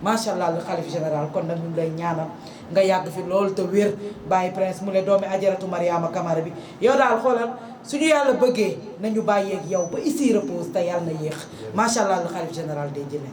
macha allah le xalif général kon nag ñu ngi lay ñaanal nga yàgg fi loolu te wér bàyyi prince mu ne doomi ajaratu Mariama Kamara bi yow daal xoolal suñu yàlla bëggee nañu bàyyeeg yow ba ici repose te yàlla na yéex macha allah le xalif général day jëlee